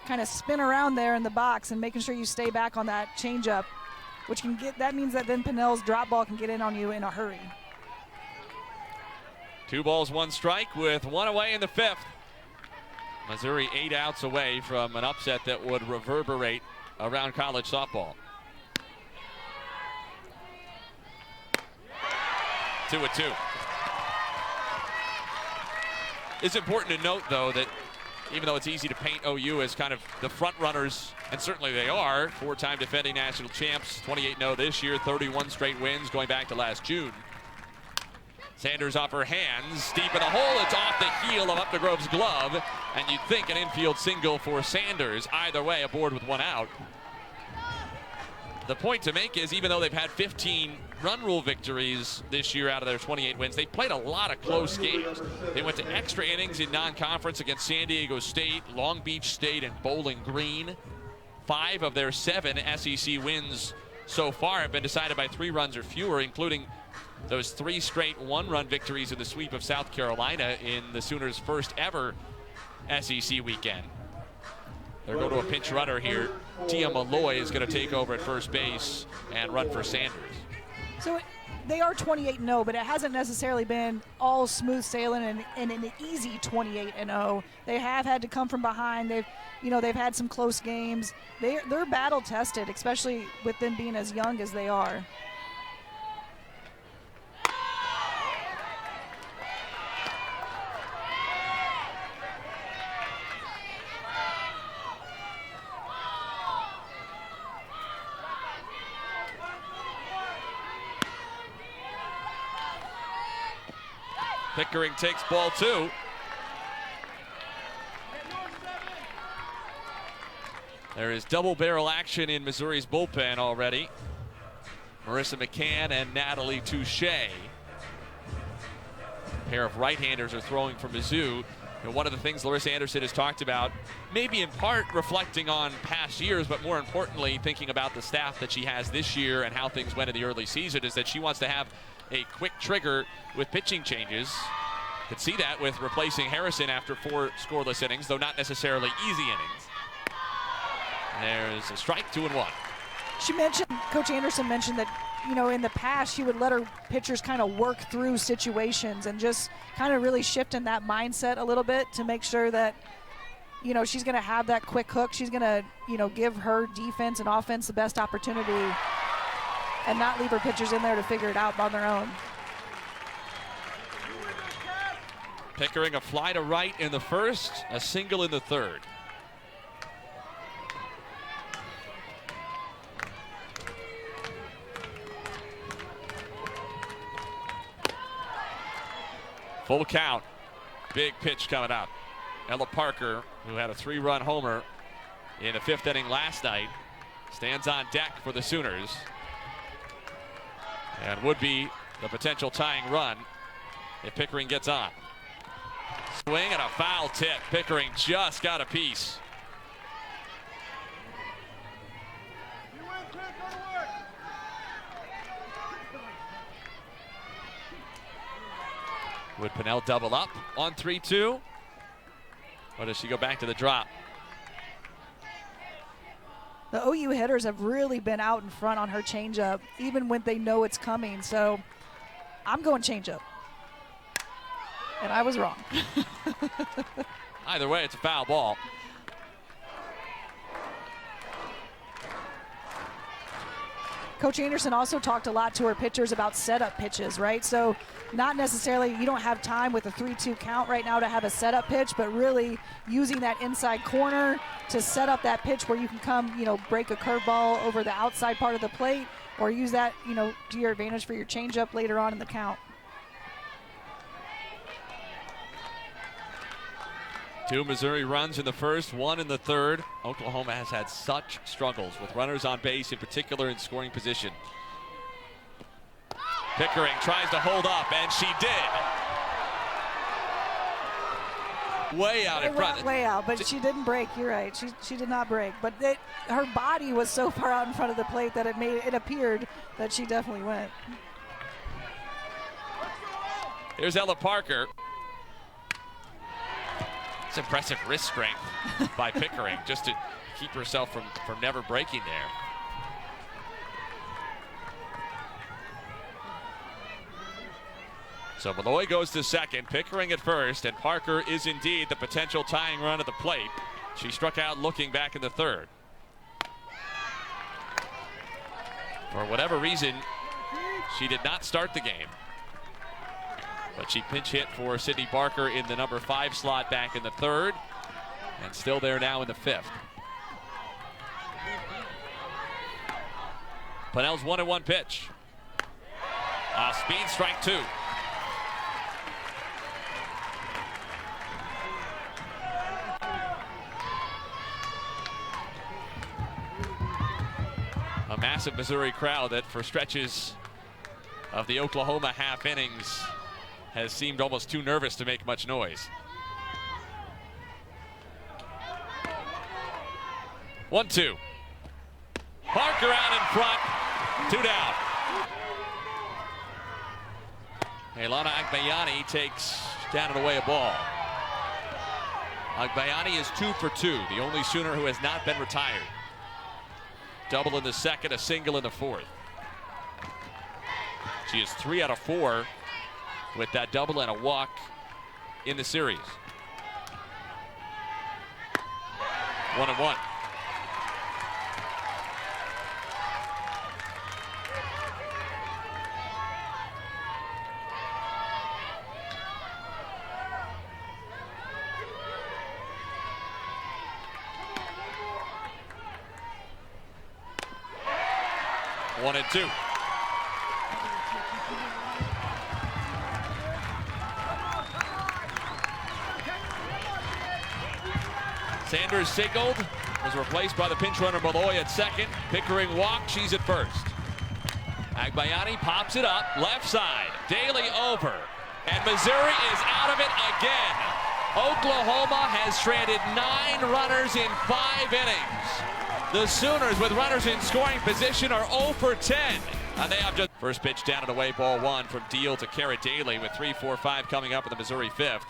kind of spin around there in the box, and making sure you stay back on that changeup, which can get, that means that then Pennell's drop ball can get in on you in a hurry. 2 balls, 1 strike with 1 away in the 5th. Missouri 8 outs away from an upset that would reverberate around college softball. 2-2. It's important to note, though, that even though it's easy to paint OU as kind of the front runners, and certainly they are, 4-time defending national champs, 28-0 this year, 31 straight wins going back to last June. Sanders off her hands, deep in the hole. It's off the heel of Updegrove's glove, and you'd think an infield single for Sanders. Either way, aboard with 1 out. The point to make is, even though they've had 15 run rule victories this year out of their 28 wins, they played a lot of close games. They went to extra innings in non-conference against San Diego State, Long Beach State, and Bowling Green. 5 of their 7 SEC wins so far have been decided by 3 runs or fewer, including those 3 straight 1-run victories in the sweep of South Carolina in the Sooners' first ever SEC weekend. They'll go to a pinch runner here. Tia Malloy is going to take over at first base and run for Sanders. So they are 28-0, but it hasn't necessarily been all smooth sailing and an easy 28-0. They have had to come from behind. They've had some close games. They're battle tested, especially with them being as young as they are. Pickering takes ball 2. There is double barrel action in Missouri's bullpen already. Marissa McCann and Natalie Touche. A pair of right-handers are throwing for Mizzou. And one of the things Larissa Anderson has talked about, maybe in part reflecting on past years, but more importantly thinking about the staff that she has this year and how things went in the early season, is that she wants to have a quick trigger with pitching changes. Could see that with replacing Harrison after 4 scoreless innings, though not necessarily easy innings. There's a strike, 2-1. Coach Anderson mentioned that, in the past she would let her pitchers kind of work through situations and just kind of really shift in that mindset a little bit to make sure that, she's going to have that quick hook. She's going to, give her defense and offense the best opportunity and not leave her pitchers in there to figure it out on their own. Pickering a fly to right in the first, a single in the 3rd. Full count. Big pitch coming up. Ella Parker, who had a 3-run homer in the 5th inning last night, stands on deck for the Sooners. And would be the potential tying run if Pickering gets on. Swing and a foul tip. Pickering just got a piece. Would Pinnell double up on 3-2? Or does she go back to the drop? The OU hitters have really been out in front on her changeup, even when they know it's coming. So I'm going changeup. And I was wrong. Either way, it's a foul ball. Coach Anderson also talked a lot to her pitchers about setup pitches, right? So not necessarily, you don't have time with a 3-2 count right now to have a setup pitch, but really using that inside corner to set up that pitch where you can come, break a curveball over the outside part of the plate, or use that, to your advantage for your changeup later on in the count. 2 Missouri runs in the first, 1 in the third. Oklahoma has had such struggles with runners on base, in particular in scoring position. Pickering tries to hold up, and she did. Way out in front. Way out, but she didn't break. You're right. She did not break. But her body was so far out in front of the plate that it appeared that she definitely went. Here's Ella Parker. It's impressive wrist strength by Pickering just to keep herself from never breaking there. So Malloy goes to second, Pickering at first, and Parker is indeed the potential tying run at the plate. She struck out looking back in the third. For whatever reason, she did not start the game. But she pinch hit for Sydney Barker in the number 5 slot back in the third, and still there now in the 5th. Pinnell's 1-1 pitch. Speed strike 2. A massive Missouri crowd that for stretches of the Oklahoma half innings has seemed almost too nervous to make much noise. 1-2. Parker out in front. 2 down. Elana Agbayani takes down and away a ball. Agbayani is 2 for 2, the only Sooner who has not been retired. Double in the second, a single in the fourth. She is 3 out of 4 with that double and a walk in the series. 1-1. One and 2. Sanders signaled, was replaced by the pinch runner Malloy at second. Pickering walked, she's at first. Agbayani pops it up, left side. Daly over, and Missouri is out of it again. Oklahoma has stranded 9 runners in 5 innings. The Sooners, with runners in scoring position, are 0 for 10. And they have just first pitch down and away, ball 1 from Deal to Kara Daly with 3, 4, 5 coming up in the Missouri 5th.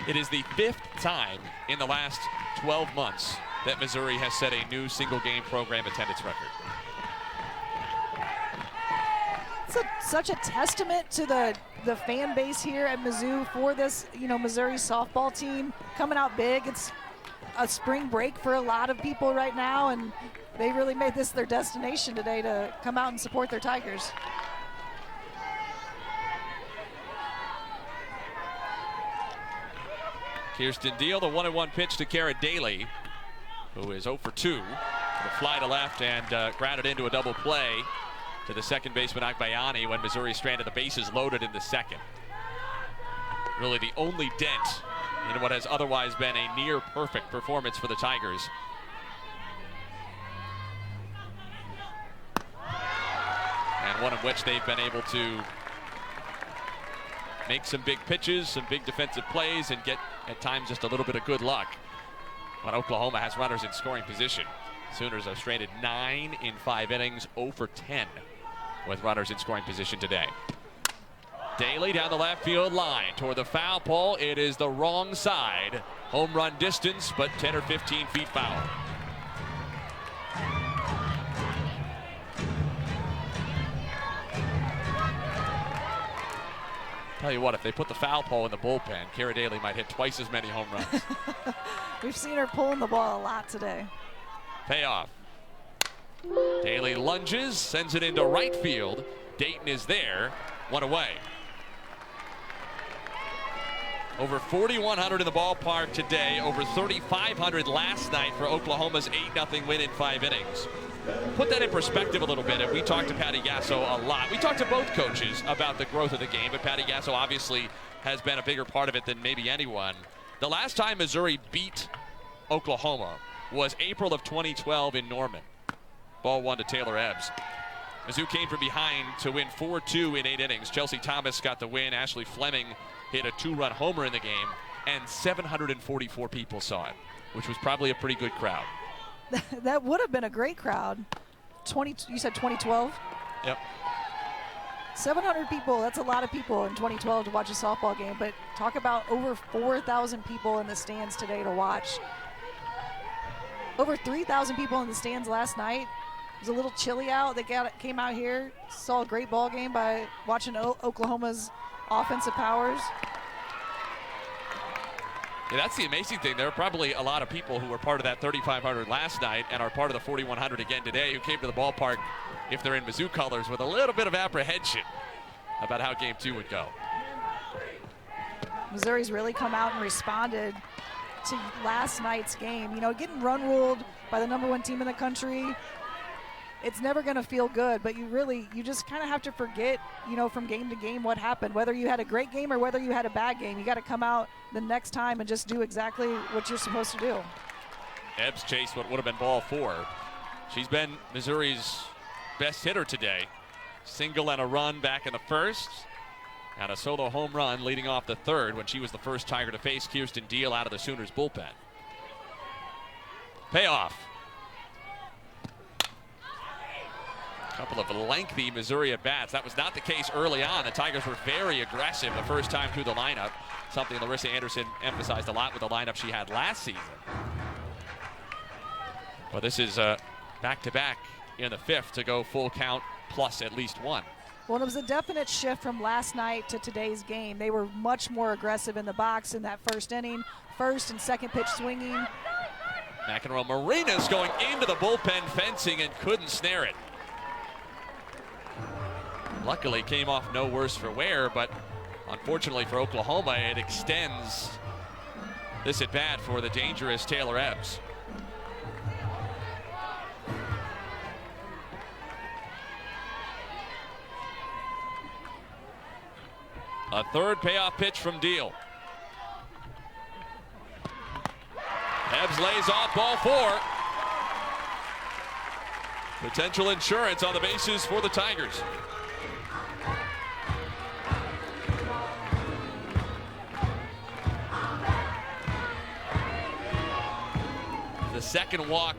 It is the 5th time in the last 12 months that Missouri has set a new single-game program attendance record. It's such a testament to the fan base here at Mizzou for this, Missouri softball team coming out big. It's a spring break for a lot of people right now, and they really made this their destination today to come out and support their Tigers. Kirsten Deal, the 1-1 pitch to Kara Daly, who is 0 for 2. The fly to left and grounded into a double play to the second baseman Agbayani when Missouri stranded the bases loaded in the second. Really the only dent in what has otherwise been a near perfect performance for the Tigers. And one in which they've been able to make some big pitches, some big defensive plays, and get at times just a little bit of good luck when Oklahoma has runners in scoring position. Sooners have stranded 9 in 5 innings, 0 for 10 with runners in scoring position today. Daly down the left field line toward the foul pole. It is the wrong side. Home run distance, but 10 or 15 feet foul. Tell you what, if they put the foul pole in the bullpen, Kara Daly might hit twice as many home runs. We've seen her pulling the ball a lot today. Payoff. Daly lunges, sends it into right field. Dayton is there, 1 away. Over 4,100 in the ballpark today, over 3,500 last night for Oklahoma's 8-0 win in 5 innings. Put that in perspective a little bit, and we talked to Patty Gasso a lot. We talked to both coaches about the growth of the game, but Patty Gasso obviously has been a bigger part of it than maybe anyone. The last time Missouri beat Oklahoma was April of 2012 in Norman. Ball 1 to Taylor Ebbs. Mizzou came from behind to win 4-2 in 8 innings. Chelsea Thomas got the win. Ashley Fleming hit a 2-run homer in the game, and 744 people saw it, which was probably a pretty good crowd. That would have been a great crowd. You said 2012? Yep. 700 people, that's a lot of people in 2012 to watch a softball game, but talk about over 4,000 people in the stands today to watch. Over 3,000 people in the stands last night. It was a little chilly out. They came out here, saw a great ball game by watching Oklahoma's offensive powers. Yeah, that's the amazing thing. There are probably a lot of people who were part of that 3,500 last night and are part of the 4,100 again today who came to the ballpark, if they're in Mizzou colors, with a little bit of apprehension about how game 2 would go. Missouri's really come out and responded to last night's game. You know, getting run ruled by the #1 team in the country, it's never going to feel good, but you just kind of have to forget, you know, from game to game what happened. Whether you had a great game or whether you had a bad game, you got to come out the next time and just do exactly what you're supposed to do. Ebbs chased what would have been ball 4. She's been Missouri's best hitter today. Single and a run back in the first, and a solo home run leading off the third when she was the first Tiger to face Kirsten Deal out of the Sooners bullpen. Payoff. Couple of lengthy Missouri at-bats. That was not the case early on. The Tigers were very aggressive the first time through the lineup, something Larissa Anderson emphasized a lot with the lineup she had last season. Well, this is back-to-back in the 5th to go full count plus at least 1. Well, it was a definite shift from last night to today's game. They were much more aggressive in the box in that first inning, first and second pitch swinging. McEnroe Marinas going into the bullpen fencing and couldn't snare it. Luckily came off no worse for wear, but unfortunately for Oklahoma, it extends this at bat for the dangerous Taylor Ebbs. A third payoff pitch from Deal. Ebbs lays off ball 4. Potential insurance on the bases for the Tigers. The second walk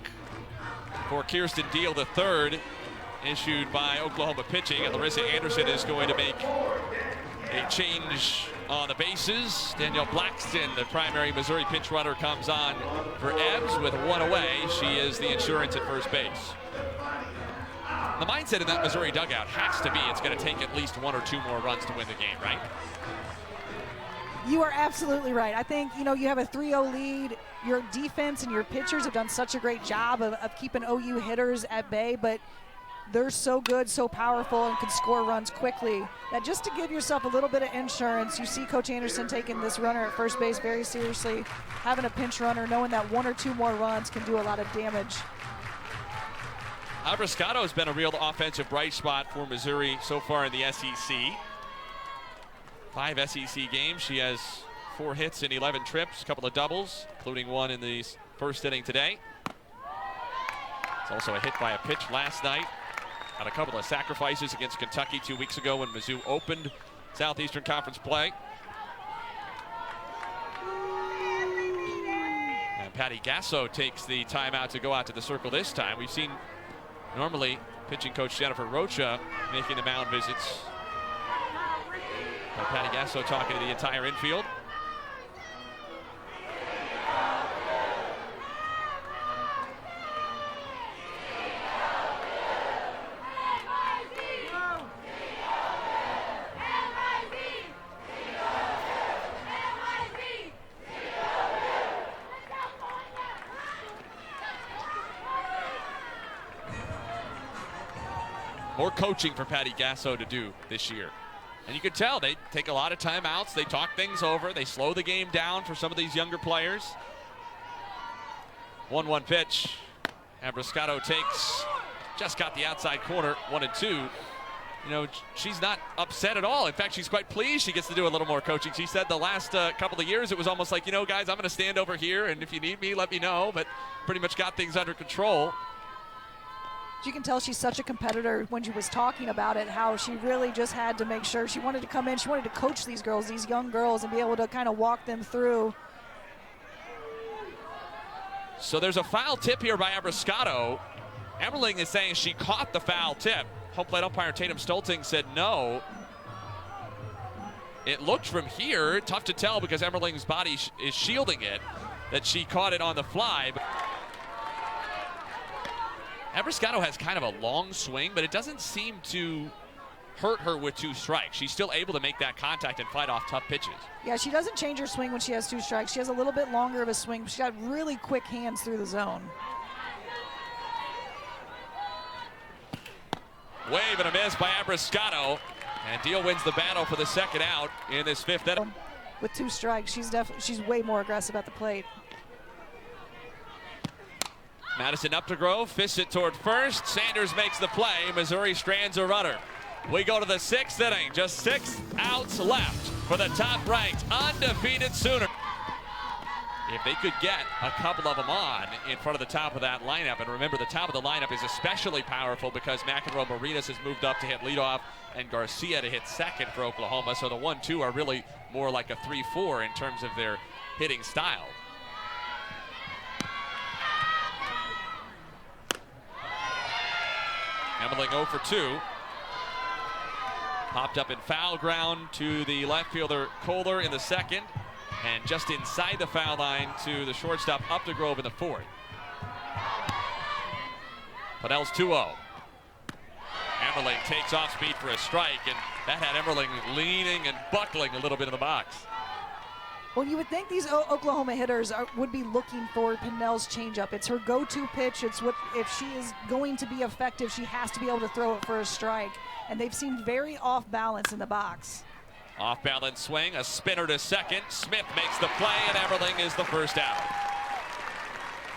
for Kirsten Deal, the third issued by Oklahoma pitching, and Larissa Anderson is going to make a change on the bases. Danielle Blackston, the primary Missouri pinch runner, comes on for Ebbs with 1 away. She is the insurance at first base. The mindset in that Missouri dugout has to be it's going to take at least 1 or 2 more runs to win the game, right? You are absolutely right. I think, you know, you have a 3-0 lead. Your defense and your pitchers have done such a great job of keeping OU hitters at bay, but they're so good, so powerful, and can score runs quickly that just to give yourself a little bit of insurance, you see Coach Anderson taking this runner at first base very seriously, having a pinch runner, knowing that 1 or 2 more runs can do a lot of damage. Abrascato has been a real offensive bright spot for Missouri so far in the SEC. 5 SEC games. She has 4 hits in 11 trips, a couple of doubles, including one in the first inning today. It's also a hit by a pitch last night. Had a couple of sacrifices against Kentucky 2 weeks ago when Mizzou opened Southeastern Conference play. And Patty Gasso takes the timeout to go out to the circle this time. We've seen normally pitching coach Jennifer Rocha making the mound visits. But Patty Gasso talking to the entire infield. More coaching for Patty Gasso to do this year. And you can tell they take a lot of timeouts. They talk things over. They slow the game down for some of these younger players. 1-1 pitch. Abrascato takes, just got the outside corner, 1-2. You know, she's not upset at all. In fact, she's quite pleased she gets to do a little more coaching. She said the last couple of years it was almost like, you know, guys, I'm going to stand over here, and if you need me, let me know. But pretty much got things under control. You can tell she's such a competitor when she was talking about it, how she really just had to make sure she wanted to come in. She wanted to coach these girls, these young girls, and be able to kind of walk them through. So there's a foul tip here by Abrascato. Emmerling is saying she caught the foul tip. Home plate umpire Tatum Stolting said no. It looked from here, tough to tell because Emmerling's body is shielding it, that she caught it on the fly. Abrascato has kind of a long swing, but it doesn't seem to hurt her with 2 strikes. She's still able to make that contact and fight off tough pitches. Yeah, she doesn't change her swing when she has 2 strikes. She has a little bit longer of a swing. She's got really quick hands through the zone. Wave and a miss by Abrascato. And Deal wins the battle for the second out in this 5th inning. With 2 strikes, she's way more aggressive at the plate. Madison Updegrove fists it toward first. Sanders makes the play. Missouri strands a runner. We go to the 6th inning. Just 6 outs left for the top-ranked, undefeated Sooner. If they could get a couple of them on in front of the top of that lineup, and remember the top of the lineup is especially powerful because McEnroe Marinas has moved up to hit leadoff and Garcia to hit second for Oklahoma. So the 1-2 are really more like a 3-4 in terms of their hitting style. Emmerling 0 for 2. Popped up in foul ground to the left fielder Kohler in the 2nd. And just inside the foul line to the shortstop Updegrove in the 4th. Pennell's 2-0. Emmerling takes off speed for a strike, and that had Emmerling leaning and buckling a little bit in the box. Well, you would think these Oklahoma hitters would be looking for Pennell's changeup. It's her go-to pitch. It's what, if she is going to be effective, she has to be able to throw it for a strike. And they've seemed very off balance in the box. Off balance swing, a spinner to second. Smith makes the play, and Emmerling is the first out.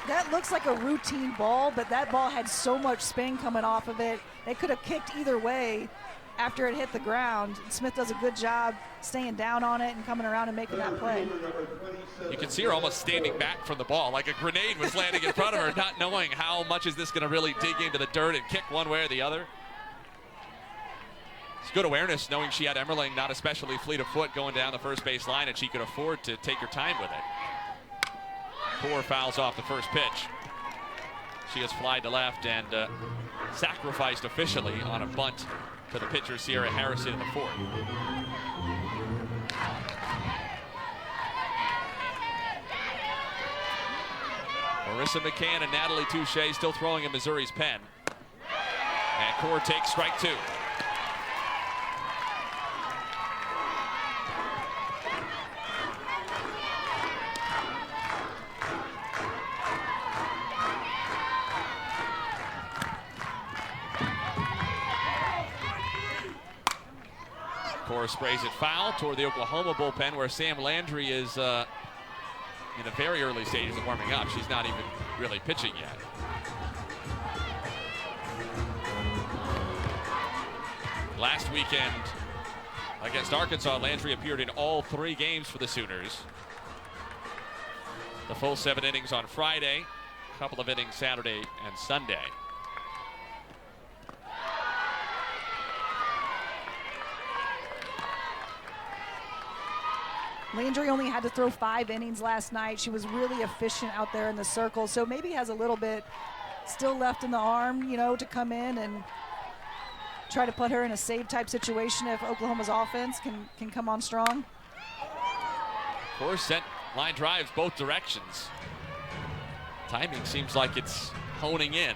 That looks like a routine ball, but that ball had so much spin coming off of it. They could have kicked either way after it hit the ground. Smith does a good job staying down on it and coming around and making that play. You can see her almost standing back from the ball, like a grenade was landing in front of her, not knowing how much is this going to really dig into the dirt and kick one way or the other. It's good awareness knowing she had Emmerling not especially fleet of foot going down the first base line, and she could afford to take her time with it. 4 fouls off the first pitch. She has flied to left and sacrificed officially on a bunt to the pitcher Sierra Harrison in the 4th. Marissa McCann and Natalie Touche still throwing in Missouri's pen. And Core takes strike 2. Core sprays it foul toward the Oklahoma bullpen, where Sam Landry is in the very early stages of warming up. She's not even really pitching yet. Last weekend, Against Arkansas, Landry appeared in all 3 games for the Sooners. The full 7 innings on Friday, a couple of innings Saturday and Sunday. Landry only had to throw 5 innings last night. She was really efficient out there in the circle, so maybe has a little bit still left in the arm, you know, to come in and try to put her in a save type situation if Oklahoma's offense can come on strong. Of course, sent line drives both directions. Timing seems like it's honing in.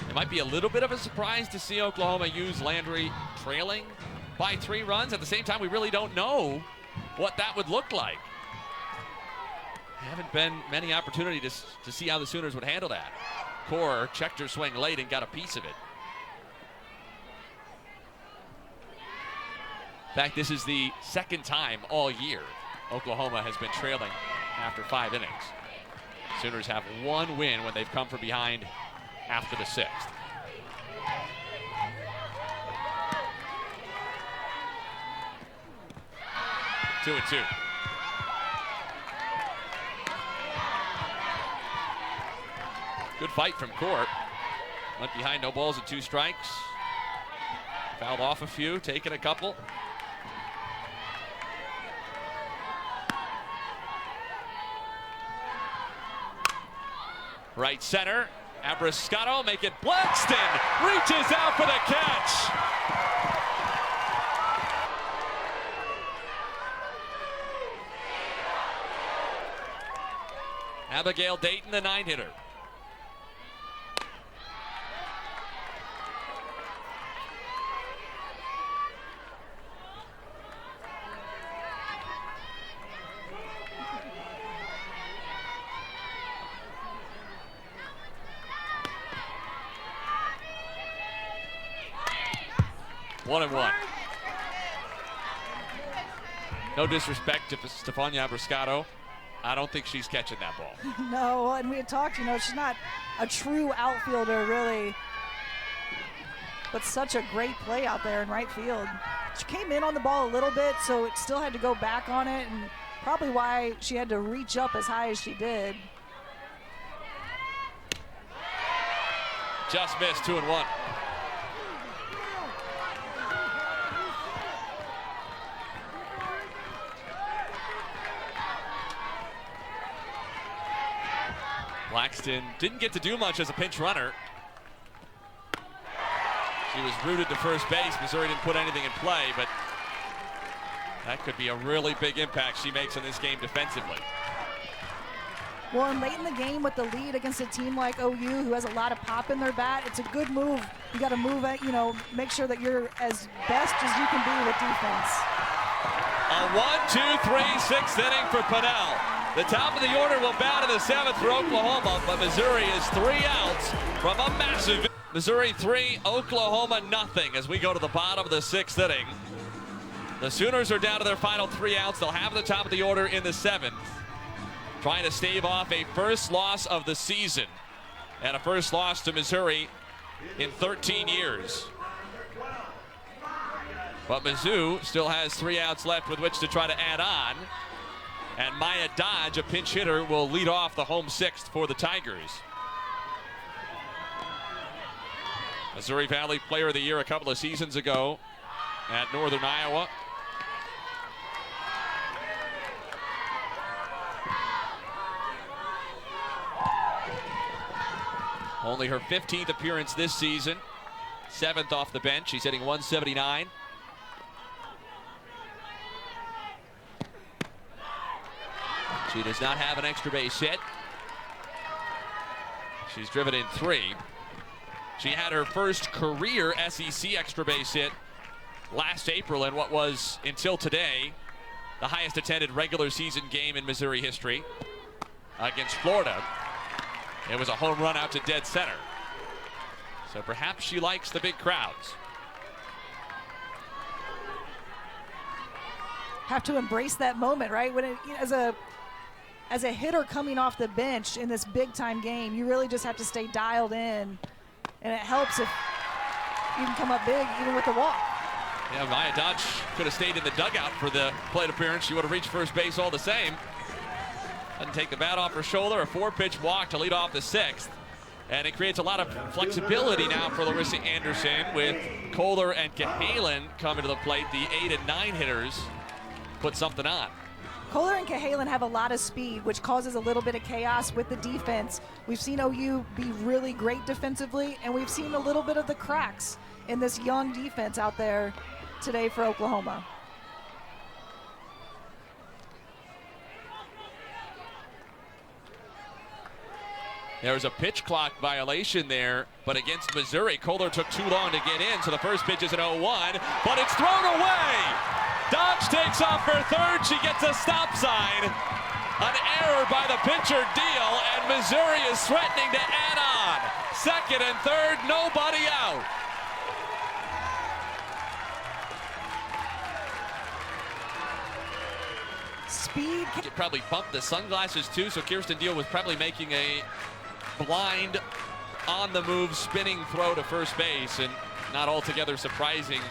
It might be a little bit of a surprise to see Oklahoma use Landry trailing by 3 runs. At the same time, we really don't know what that would look like. Haven't been many opportunities to see how the Sooners would handle that. Core checked her swing late and got a piece of it. In fact, this is the 2nd time all year Oklahoma has been trailing after 5 innings. Sooners have 1 win when they've come from behind after the 6th. Two and 2. Good fight from Court. Went behind, no balls and 2 strikes. Fouled off a few, taken a couple. Right center, Abrascato, make it Blackston, reaches out for the catch. Abigail Dayton, the 9-hitter. One and 1. No disrespect to Stefania Abrascato. I don't think she's catching that ball. No, and we had talked, you know, she's not a true outfielder, really. But such a great play out there in right field. She came in on the ball a little bit, so it still had to go back on it, and probably why she had to reach up as high as she did. Just missed, 2 and 1. Blackston didn't get to do much as a pinch runner. She was rooted to first base. Missouri didn't put anything in play, but that could be a really big impact she makes in this game defensively. Well, and late in the game with the lead against a team like OU who has a lot of pop in their bat, it's a good move. You got to move it, you know, make sure that you're as best as you can be with defense. A 1-2-3 6th inning for Pinnell. The top of the order will bat in the 7th for Oklahoma, but Missouri is 3 outs from a massive. Missouri 3, Oklahoma nothing as we go to the bottom of the 6th inning. The Sooners are down to their final 3 outs. They'll have the top of the order in the 7th, trying to stave off a first loss of the season and a first loss to Missouri in 13 years. But Mizzou still has 3 outs left with which to try to add on. And Maya Dodge, a pinch hitter, will lead off the home 6th for the Tigers. Missouri Valley Player of the Year a couple of seasons ago at Northern Iowa. Only her 15th appearance this season. 7th off the bench. She's hitting 179. She does not have an extra base hit. She's driven in 3. She had her first career SEC extra base hit last April in what was, until today, the highest attended regular season game in Missouri history against Florida. It was a home run out to dead center. So perhaps she likes the big crowds. Have to embrace that moment, right? When it, as a as a hitter coming off the bench in this big-time game, you really just have to stay dialed in, and it helps if you can come up big even with the walk. Yeah, Maya Dodge could have stayed in the dugout for the plate appearance. She would have reached first base all the same. Doesn't take the bat off her shoulder. A 4-pitch walk to lead off the 6th. And it creates a lot of flexibility now for Larissa Anderson with Kohler and Cahalan coming to the plate. The 8 and 9 hitters put something on. Kohler and Cahalan have a lot of speed, which causes a little bit of chaos with the defense. We've seen OU be really great defensively, and we've seen a little bit of the cracks in this young defense out there today for Oklahoma. There was a pitch clock violation there, but against Missouri, Kohler took too long to get in, so the first pitch is an 0-1, but it's thrown away. Dodge takes off for third. She gets a stop sign. An error by the pitcher, Deal, and Missouri is threatening to add on. Second and third, nobody out. Speed. It probably bumped the sunglasses too, so Kirsten Deal was probably making a blind, on-the-move spinning throw to first base, and not altogether surprising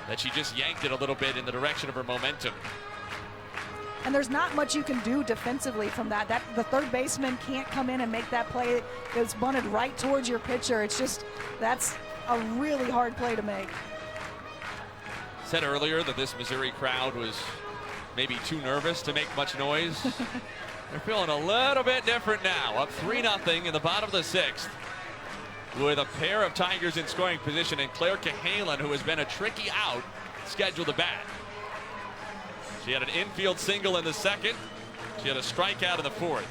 that she just yanked it a little bit in the direction of her momentum. And there's not much you can do defensively from that. The third baseman can't come in and make that play. It's bunted right towards your pitcher. It's just, that's a really hard play to make. Said earlier that this Missouri crowd was maybe too nervous to make much noise. They're feeling a little bit different now. Up 3-0 in the bottom of the 6th with a pair of Tigers in scoring position, and Claire Cahalan, who has been a tricky out, scheduled to bat. She had an infield single in the 2nd. She had a strikeout in the 4th.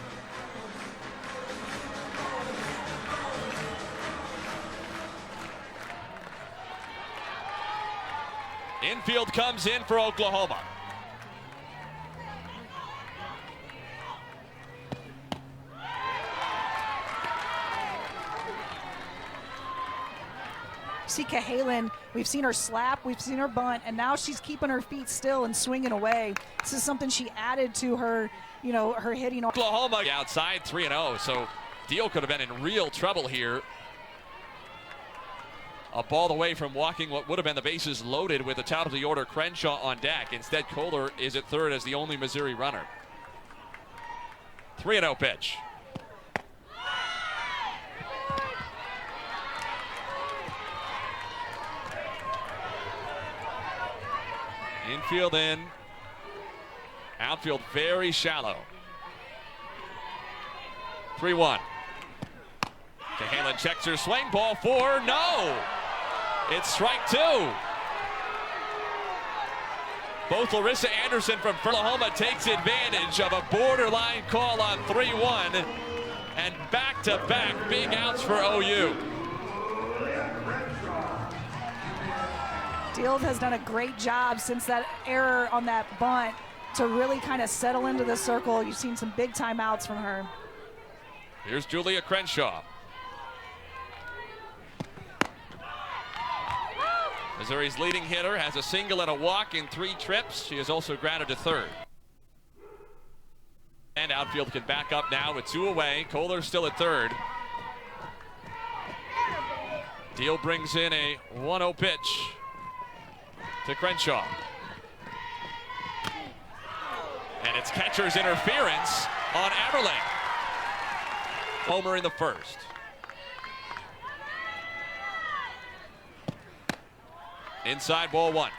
Infield comes in for Oklahoma. See Cahalan, we've seen her slap, we've seen her bunt, and now she's keeping her feet still and swinging away. This is something she added to her, her hitting. Oklahoma outside 3-0, so Deal could have been in real trouble here. A ball away from walking what would have been the bases loaded with the top of the order Crenshaw on deck. Instead, Kohler is at third as the only Missouri runner. 3-0 pitch. Infield in. Outfield very shallow. 3-1. Cahalan checks her swing. Ball 4. No! It's strike 2. Both Larissa Anderson from Oklahoma takes advantage of a borderline call on 3-1. And back-to-back big outs for OU. Deal has done a great job since that error on that bunt to really kind of settle into the circle. You've seen some big timeouts from her. Here's Julia Crenshaw. Missouri's leading hitter has a single and a walk in 3 trips. She is also grounded to third. And outfield can back up now with 2 away. Kohler still at third. Deal brings in a 1-0 pitch to Crenshaw. And it's catcher's interference on Everling. Homer in the first. Inside, ball 1.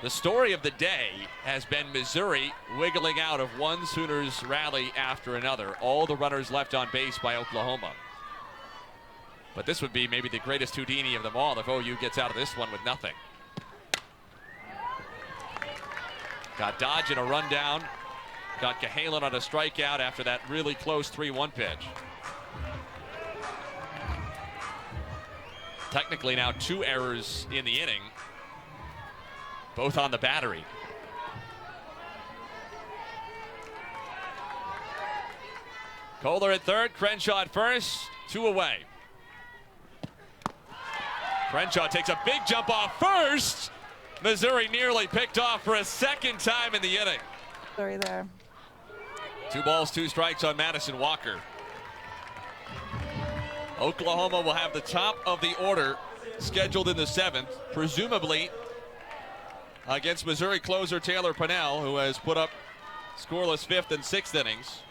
The story of the day has been Missouri wiggling out of one Sooners rally after another. All the runners left on base by Oklahoma. But this would be maybe the greatest Houdini of them all if OU gets out of this one with nothing. Got Dodge in a rundown. Got Cahalan on a strikeout after that really close 3-1 pitch. Technically now 2 errors in the inning, both on the battery. Kohler at third, Crenshaw at first, 2 away. Crenshaw takes a big jump off first, Missouri nearly picked off for a second time in the inning. Sorry there. 2 balls, 2 strikes on Madison Walker. Oklahoma will have the top of the order scheduled in the 7th, presumably against Missouri closer Taylor Pennell, who has put up scoreless 5th and 6th innings.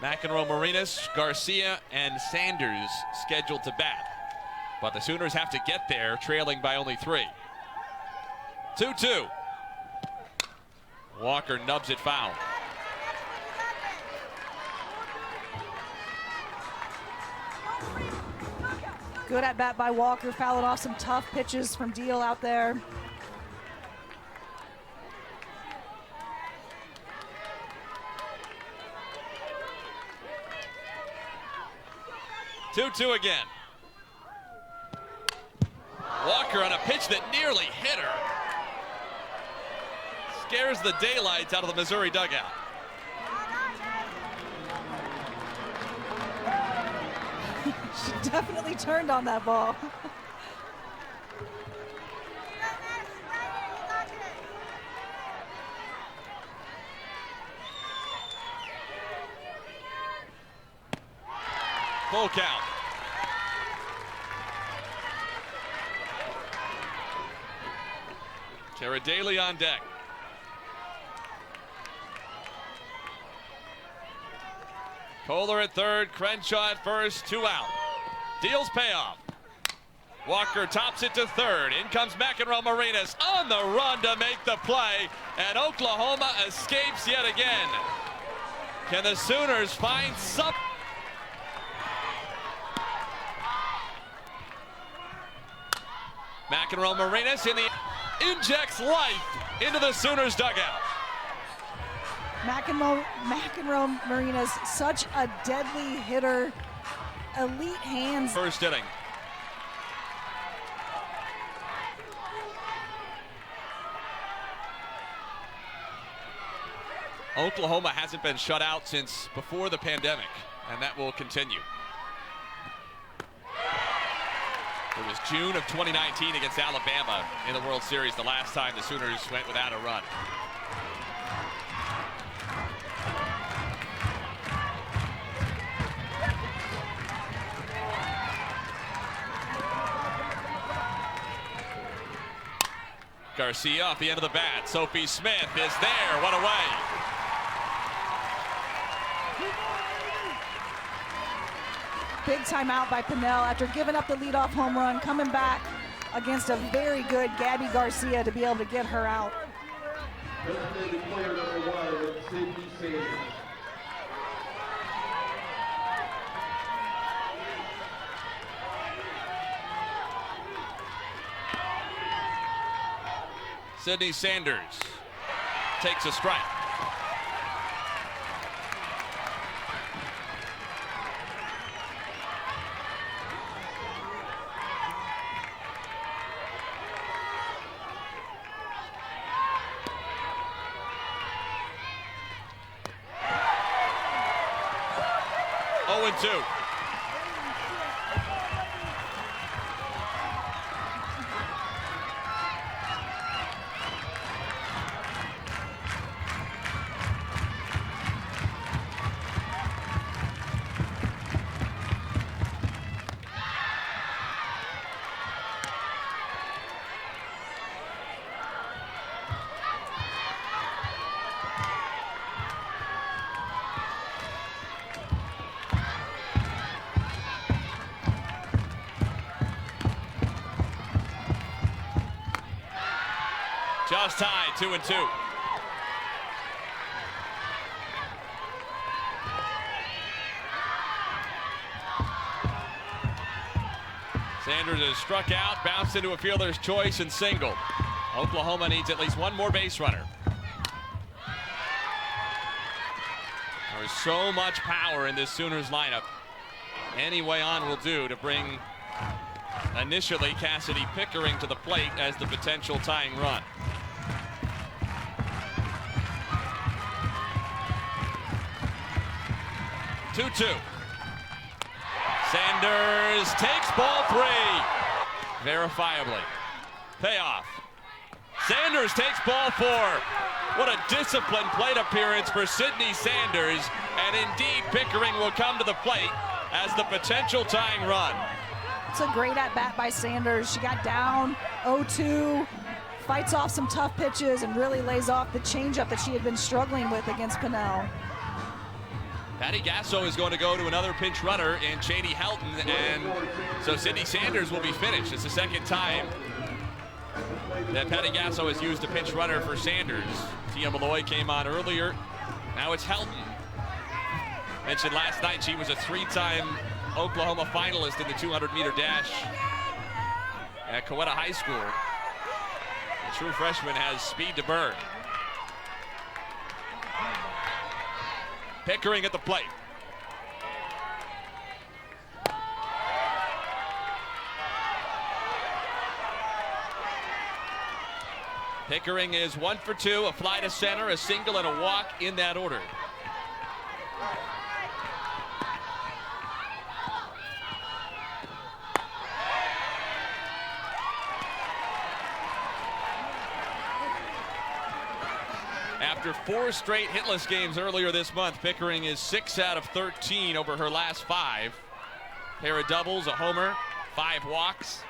McEnroe, Marinas, Garcia, and Sanders scheduled to bat. But the Sooners have to get there, trailing by only 3. 2-2. Walker nubs it foul. Good at bat by Walker, fouling off some tough pitches from Deal out there. Two again. Walker on a pitch that nearly hit her. Scares the daylights out of the Missouri dugout. She definitely turned on that ball. Full count. Tara Daly on deck. Kohler at third, Crenshaw at first, 2 out. Deal's payoff. Walker tops it to third. In comes McEnroe Marinas on the run to make the play, and Oklahoma escapes yet again. Can the Sooners find some? McEnroe Marinas injects life into the Sooners dugout. McEnroe Marinas, such a deadly hitter, elite hands. First inning. Oklahoma hasn't been shut out since before the pandemic, and that will continue. It was June of 2019 against Alabama in the World Series, the last time the Sooners went without a run. Garcia off the end of the bat. Sophie Smith is there, 1 away. Big timeout by Pennell after giving up the leadoff home run, coming back against a very good Gabby Garcia to be able to get her out. Designated player number 1, Sydney Sanders. Sydney Sanders takes a strike. Oh, and 2. Just tied, 2 and 2. Sanders is struck out, bounced into a fielder's choice and singled. Oklahoma needs at least one more base runner. There's so much power in this Sooners lineup. Any way on will do to bring initially Cassidy Pickering to the plate as the potential tying run. Two. Sanders takes ball 3. Verifiably. Payoff. Sanders takes ball 4. What a disciplined plate appearance for Sydney Sanders. And indeed, Pickering will come to the plate as the potential tying run. It's a great at-bat by Sanders. She got down 0-2, fights off some tough pitches, and really lays off the changeup that she had been struggling with against Pinnell. Patty Gasso is going to go to another pinch runner in Cheney Helton, and so Sydney Sanders will be finished. It's the second time that Patty Gasso has used a pinch runner for Sanders. Tia Malloy came on earlier. Now it's Helton. Mentioned last night she was a 3-time Oklahoma finalist in the 200-meter dash at Coweta High School. The true freshman has speed to burn. Pickering at the plate. Pickering is 1 for 2, a fly to center, a single, and a walk in that order. After 4 straight hitless games earlier this month, Pickering is 6 out of 13 over her last 5. Pair of doubles, a homer, 5 walks.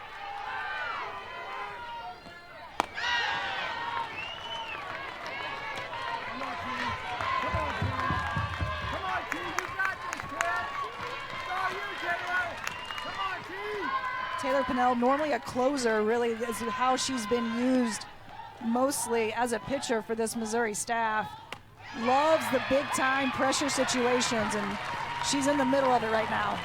Taylor Pinnell, normally a closer, really is how she's been used mostly as a pitcher for this Missouri staff. Loves the big-time pressure situations, and she's in the middle of it right now.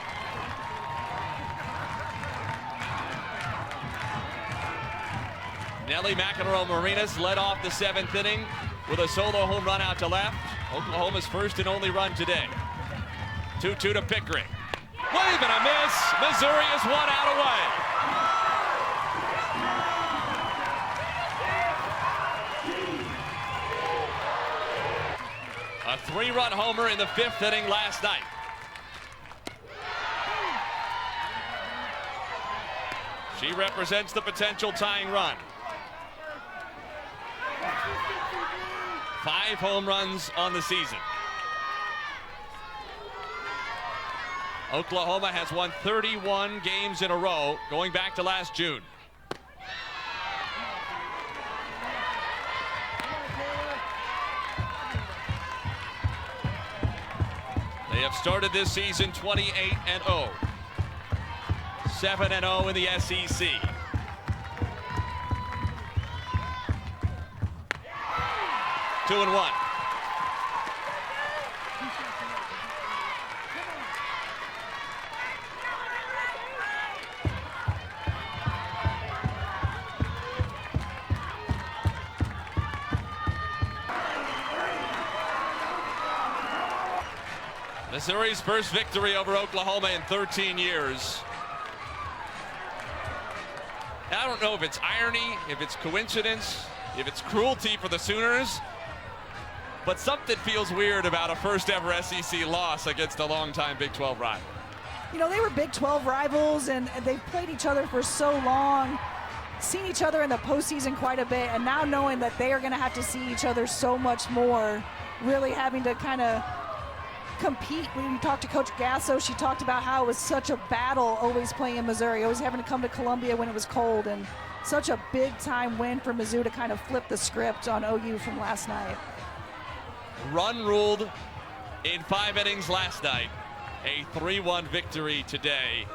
Nellie McEnroe-Marinas led off the 7th inning with a solo home run out to left. Oklahoma's first and only run today. 2-2 to Pickering. Wave and a miss. Missouri is 1 out away. A 3-run homer in the 5th inning last night. She represents the potential tying run. 5 home runs on the season. Oklahoma has won 31 games in a row going back to last June. They have started this season 28-0. 7-0 in the SEC. Two and one. Missouri's first victory over Oklahoma in 13 years. I don't know if it's irony, if it's coincidence, if it's cruelty for the Sooners, but something feels weird about a first ever SEC loss against a longtime Big 12 rival. You know, they were Big 12 rivals, and they've played each other for so long, seen each other in the postseason quite a bit, and now knowing that they are going to have to see each other so much more, really having to kind of compete. When we talked to Coach Gasso, she talked about how it was such a battle always playing in Missouri, always having to come to Columbia when it was cold, and such a big-time win for Mizzou to kind of flip the script on OU from last night. Run ruled in 5 innings last night. A 3-1 victory today